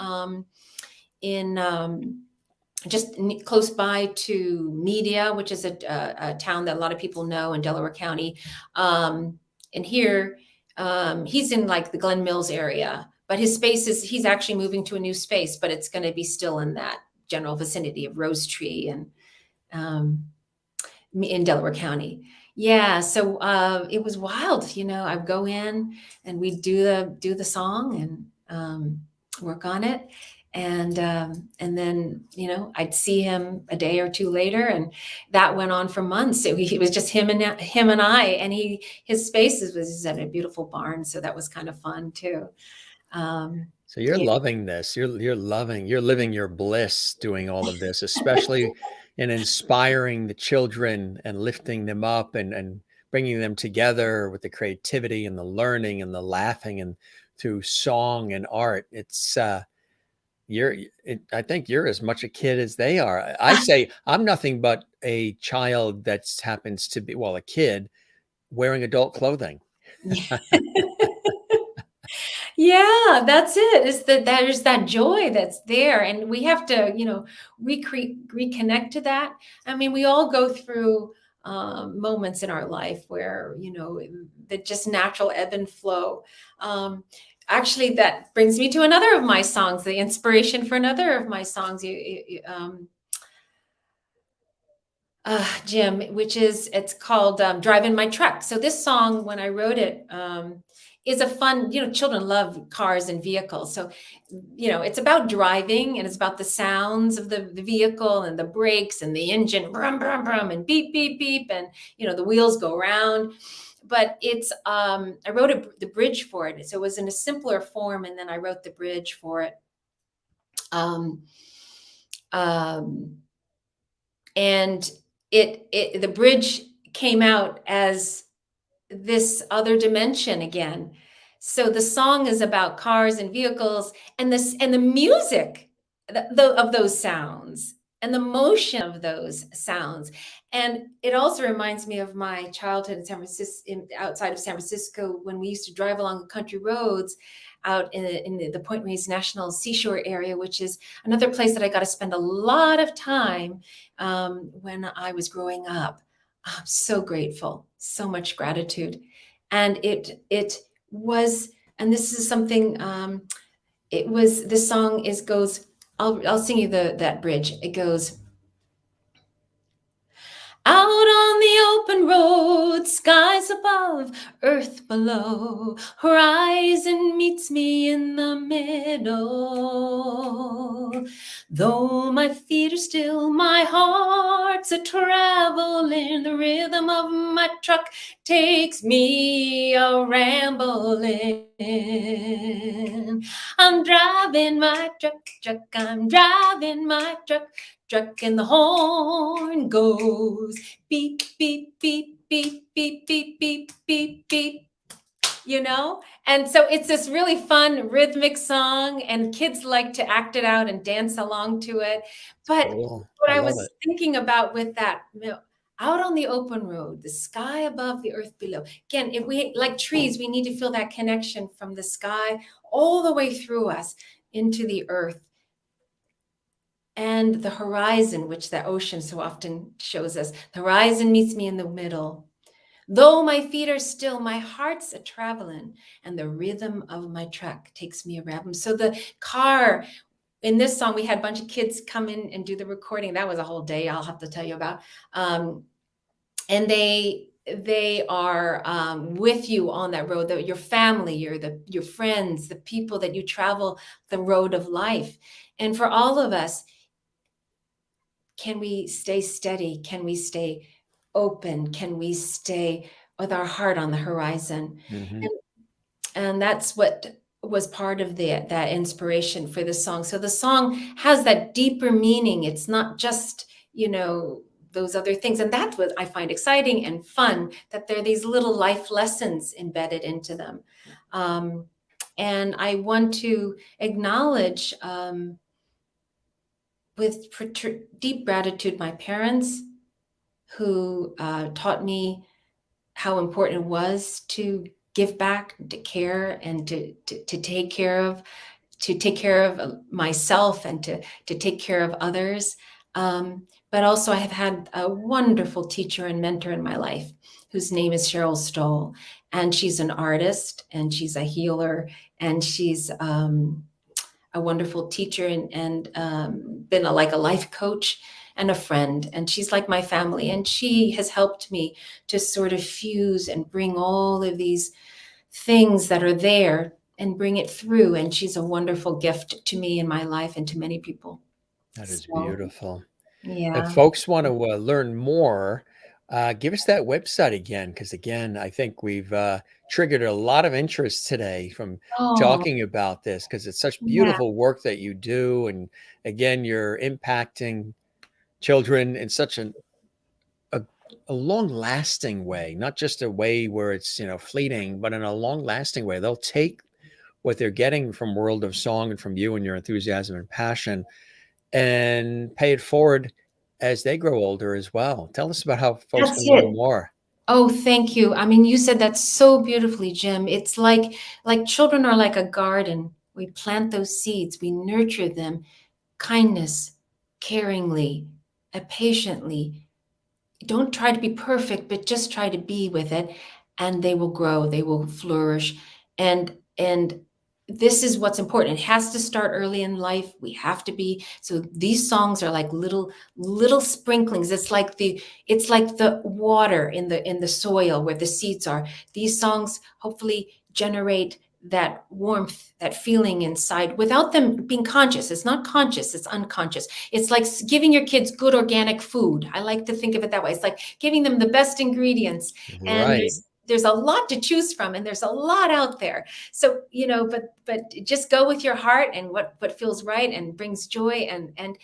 just close by to Media, which is a town that a lot of people know in Delaware County. And here, he's in like the Glen Mills area, but his space he's actually moving to a new space, but it's going to be still in that general vicinity of Rose Tree and in Delaware County. Yeah, so it was wild. I'd go in and we'd do the song and work on it. And then, I'd see him a day or two later, and that went on for months. So it was just him and I, and his space was at a beautiful barn. So that was kind of fun too. So you're loving this. You're living your bliss doing all of this, especially in inspiring the children and lifting them up and bringing them together with the creativity and the learning and the laughing and through song and art. It's, I think you're as much a kid as they are. I say I'm nothing but a child that happens to be, well, a kid wearing adult clothing. Yeah, that's it. It's that there's that joy that's there, and we have to, reconnect to that. I mean, we all go through moments in our life where the just natural ebb and flow. Actually, that brings me to another of my songs. The inspiration for another of my songs, Jim, it's called "Driving My Truck." So this song, when I wrote it, is a fun. Children love cars and vehicles, so it's about driving, and it's about the sounds of the vehicle and the brakes and the engine, brum brum brum, and beep beep beep, and the wheels go around. But it's I wrote the bridge for it, so it was in a simpler form, and then I wrote the bridge for it. Um, um, and the bridge came out as this other dimension again. So the song is about cars and vehicles, and the music of those sounds and the motion of those sounds. And it also reminds me of my childhood in San Francisco, outside of San Francisco, when we used to drive along the country roads out in the Point Reyes National Seashore area, which is another place that I got to spend a lot of time when I was growing up. I'm so grateful, so much gratitude. And it was, and this is something, this song goes, I'll sing you that bridge. It goes, out on the open road, skies above, earth below, horizon meets me in the middle. Though my feet are still, my heart's a traveling. The rhythm of my truck takes me a rambling. I'm driving my truck, I'm driving my truck, and the horn goes beep, beep, beep, beep, beep, beep, beep, beep, beep. And so it's this really fun rhythmic song, and kids like to act it out and dance along to it. But Cool. what I I love was it. thinking about with that, out on the open road, the sky above, the earth below. Again, if we, like trees, we need to feel that connection from the sky all the way through us into the earth. And the horizon, which the ocean so often shows us. The horizon meets me in the middle. Though my feet are still, my heart's a traveling, and the rhythm of my truck takes me around. So the car, in this song, we had a bunch of kids come in and do the recording. That was a whole day I'll have to tell you about. And they are with you on that road, your family, your friends, the people that you travel the road of life. And for all of us, can we stay steady? Can we stay open? Can we stay with our heart on the horizon? Mm-hmm. And that's what was part of that inspiration for the song. So the song has that deeper meaning. It's not just, those other things. And that's what I find exciting and fun, that there are these little life lessons embedded into them. And I want to acknowledge with deep gratitude my parents, who taught me how important it was to give back, to care, and to take care of myself, and to take care of others. But also I have had a wonderful teacher and mentor in my life whose name is Cheryl Stoll. And she's an artist, and she's a healer, and she's a wonderful teacher, and been like a life coach and a friend. And she's like my family. And she has helped me to sort of fuse and bring all of these things that are there and bring it through. And she's a wonderful gift to me in my life and to many people. That is So, beautiful. If yeah. folks want to learn more, give us that website again, because again, I think we've triggered a lot of interest today from Oh, talking about this, because it's such yeah. beautiful work that you do. And again, you're impacting children in such a, a long-lasting way, not just a way where it's fleeting, but in a long-lasting way. They'll take what they're getting from World of Song and from you and your enthusiasm and passion, and pay it forward as they grow older as well. Tell us about how folks That's can learn it. more. Oh, thank you. I mean, you said that so beautifully, Jim. It's like children are like a garden. We plant those seeds, we nurture them, kindness, caringly, patiently. Don't try to be perfect, but just try to be with it, and they will grow, they will flourish. And this is what's important. It has to start early in life. We have to be, so these songs are like little sprinklings. It's like the water in the soil where the seeds are. These songs hopefully generate that warmth, that feeling inside without them being conscious. It's not conscious, it's unconscious. It's like giving your kids good organic food. I like to think of it that way. It's like giving them the best ingredients, and Right. there's a lot to choose from, and there's a lot out there. So, but just go with your heart and what feels right and brings joy, and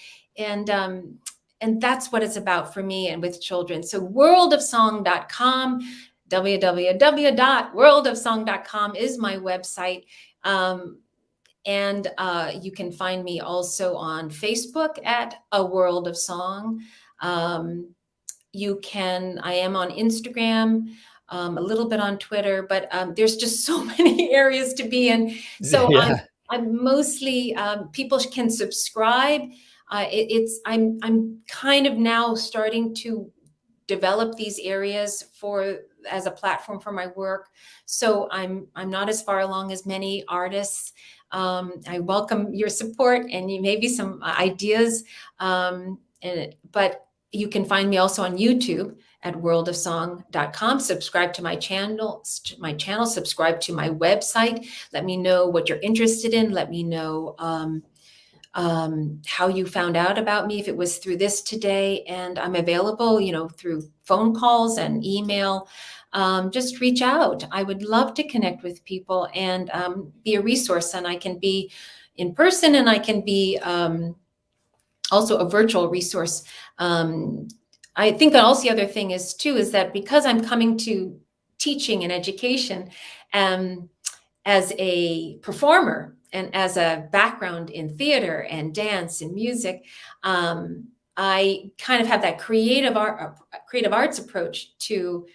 that's what it's about for me and with children. So worldofsong.com, www.worldofsong.com is my website. And you can find me also on Facebook at A World of Song. I am on Instagram, a little bit on Twitter, but there's just so many areas to be in. So Yeah. I'm mostly, people can subscribe. I'm kind of now starting to develop these areas as a platform for my work. So I'm not as far along as many artists. I welcome your support and maybe some ideas. But you can find me also on YouTube at worldofsong.com. Subscribe to my channel, subscribe to my website. Let me know what you're interested in. Let me know how you found out about me, if it was through this today. And I'm available, through phone calls and email. Just reach out. I would love to connect with people and be a resource. And I can be in person, and I can be also a virtual resource. I think that also the other thing is that because I'm coming to teaching and education as a performer and as a background in theater and dance and music, I kind of have that creative arts approach to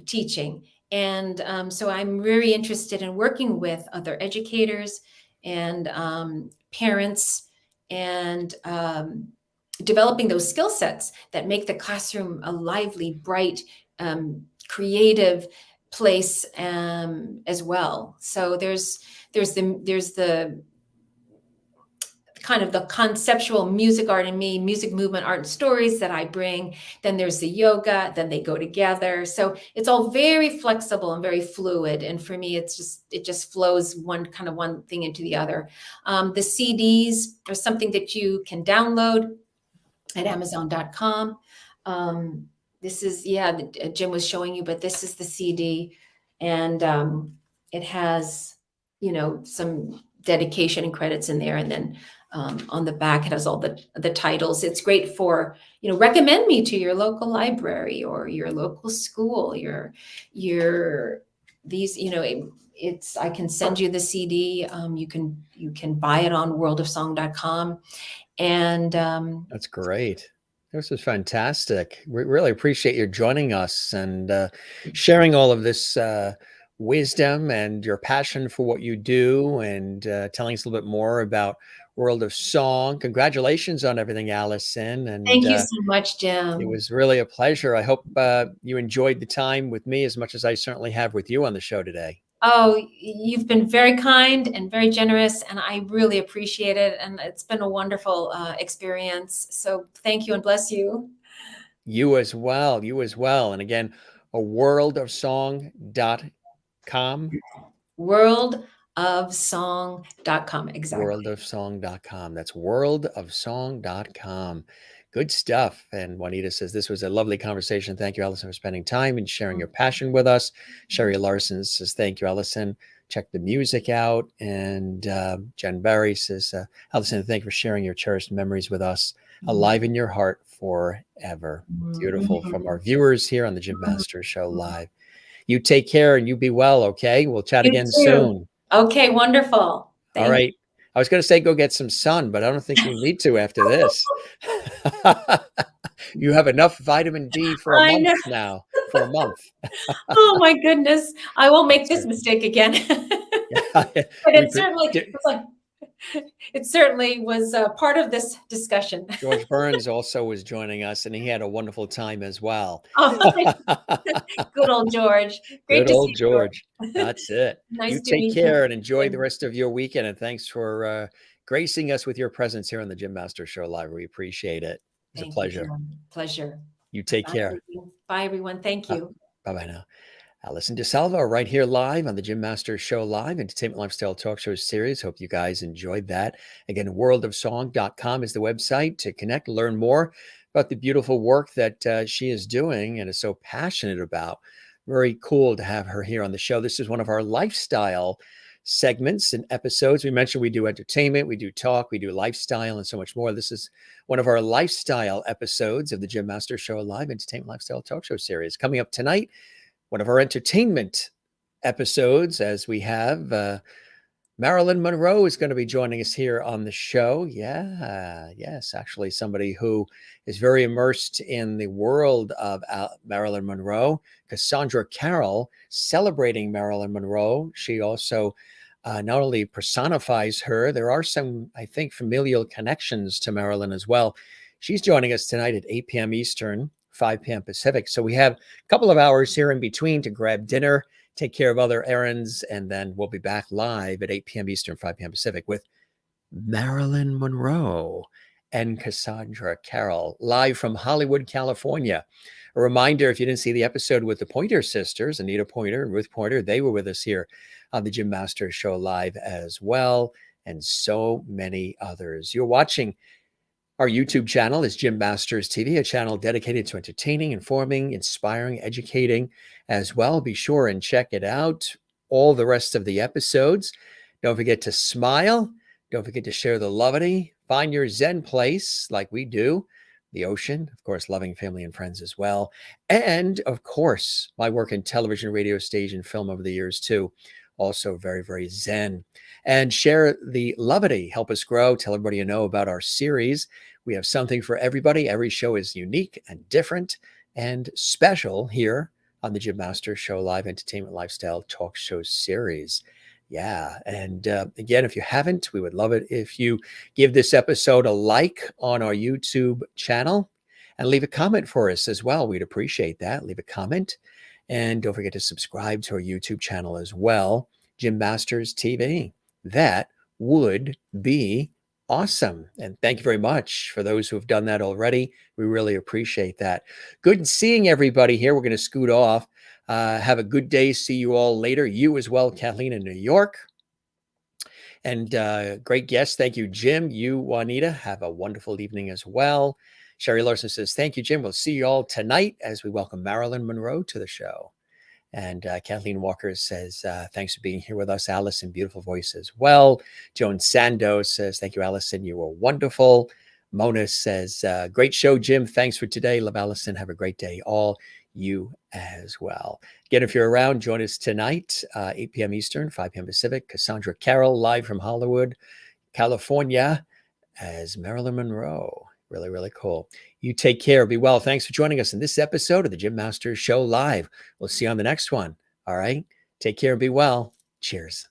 teaching. And so I'm very interested in working with other educators and parents, and developing those skill sets that make the classroom a lively, bright, creative place as well. So there's the kind of the conceptual music art in me, music, movement, art, and stories that I bring. Then there's the yoga, then they go together. So it's all very flexible and very fluid. And for me, it just flows one thing into the other. The CDs are something that you can download at Amazon.com. This is, Jim was showing you, but this is the CD, and it has, some dedication and credits in there. And then on the back, it has all the titles. It's great for, recommend me to your local library or your local school, I can send you the CD. You can buy it on worldofsong.com. And That's great. This is fantastic. We really appreciate you joining us and sharing all of this wisdom and your passion for what you do, and telling us a little bit more about World of Song. Congratulations on everything, Allison. And thank you so much, it Jim. was really a pleasure. I hope you enjoyed the time with me as much as I certainly have with you on the show today. Oh, you've been very kind and very generous, and I really appreciate it. And it's been a wonderful experience. So thank you and bless you. You as well. You as well. And again, a worldofsong.com. Worldofsong.com. Exactly. Worldofsong.com. That's worldofsong.com. Good stuff. And Juanita says, this was a lovely conversation. Thank you, Allison, for spending time and sharing your passion with us. Sherry Larson says, thank you, Allison. Check the music out. And Jen Barry says, Allison, thank you for sharing your cherished memories with us. Alive in your heart forever. Beautiful. From our viewers here on the Jim Masters Show Live. You take care and you be well, okay? We'll chat You again too. soon. Okay, wonderful. All Thank right. I was going to say go get some sun, but I don't think you need to after this. You have enough vitamin D for a I month know. now, for a month. Oh my goodness. I won't make That's this it. mistake again. Yeah. But We it certainly, it's like, it certainly was a part of this discussion. George Burns also was joining us, and he had a wonderful time as well. Oh, good old George. Great Good to old see you, George. George. That's it. Nice You to take meet you. care and enjoy the rest of your weekend. And thanks for gracing us with your presence here on the Jim Master Show Live. We appreciate it. It's a Thank you, pleasure. John. Pleasure. You take care. Bye, everyone. Thank you. Bye-bye now. Allison DeSalvo right here live on the Jim Master Show Live, Entertainment Lifestyle Talk Show series. Hope you guys enjoyed that. Again, worldofsong.com is the website to connect, learn more about the beautiful work that she is doing and is so passionate about. Very cool to have her here on the show. This is one of our lifestyle segments and episodes. We mentioned we do entertainment, we do talk, we do lifestyle, and so much more. This is one of our lifestyle episodes of the Jim Master Show Live, Entertainment Lifestyle Talk Show series. Coming up tonight, one of our entertainment episodes, as we have Marilyn Monroe is going to be joining us here on the show. Yes, actually somebody who is very immersed in the world of Marilyn Monroe. Cassandra Carroll, celebrating Marilyn Monroe. She also not only personifies her, there are some, I think, familial connections to Marilyn as well. She's joining us tonight at 8 p.m. Eastern, 5 p.m. Pacific. So we have a couple of hours here in between to grab dinner, take care of other errands, and then we'll be back live at 8 p.m. Eastern, 5 p.m. Pacific with Marilyn Monroe and Cassandra Carroll, live from Hollywood, California. A reminder, if you didn't see the episode with the Pointer sisters, Anita Pointer and Ruth Pointer, they were with us here on the Jim Master Show Live as well, and so many others. You're watching our YouTube channel is Jim Masters TV, a channel dedicated to entertaining, informing, inspiring, educating as well. Be sure and check it out. All the rest of the episodes. Don't forget to smile. Don't forget to share the levity. Find your Zen place like we do. The ocean, of course, loving family and friends as well. And of course, my work in television, radio, stage, and film over the years too. Also very, very Zen. And share the levity. Help us grow. Tell everybody you know about our series. We have something for everybody. Every show is unique and different and special here on the Jim Master Show Live Entertainment Lifestyle Talk Show series. Yeah. And again, if you haven't, we would love it if you give this episode a like on our YouTube channel and leave a comment for us as well. We'd appreciate that. Leave a comment. And don't forget to subscribe to our YouTube channel as well, Jim Masters TV. That would be awesome. And thank you very much for those who have done that already. We really appreciate that. Good seeing everybody here. We're going to scoot off. Have a good day. See you all later. You as well, Kathleen in New York. And great guest. Thank you, Jim. You, Juanita, have a wonderful evening as well. Sherry Larson says, thank you, Jim. We'll see you all tonight as we welcome Marilyn Monroe to the show. And Kathleen Walker says, thanks for being here with us. Allison, beautiful voice as well. Joan Sandoz says, thank you, Allison. You were wonderful. Mona says, great show, Jim. Thanks for today. Love, Allison. Have a great day. All you as well. Again, if you're around, join us tonight, 8 p.m. Eastern, 5 p.m. Pacific. Cassandra Carroll, live from Hollywood, California, as Marilyn Monroe. Really, really cool. You take care. Be well. Thanks for joining us in this episode of the Jim Masters Show Live. We'll see you on the next one. All right. Take care and be well. Cheers.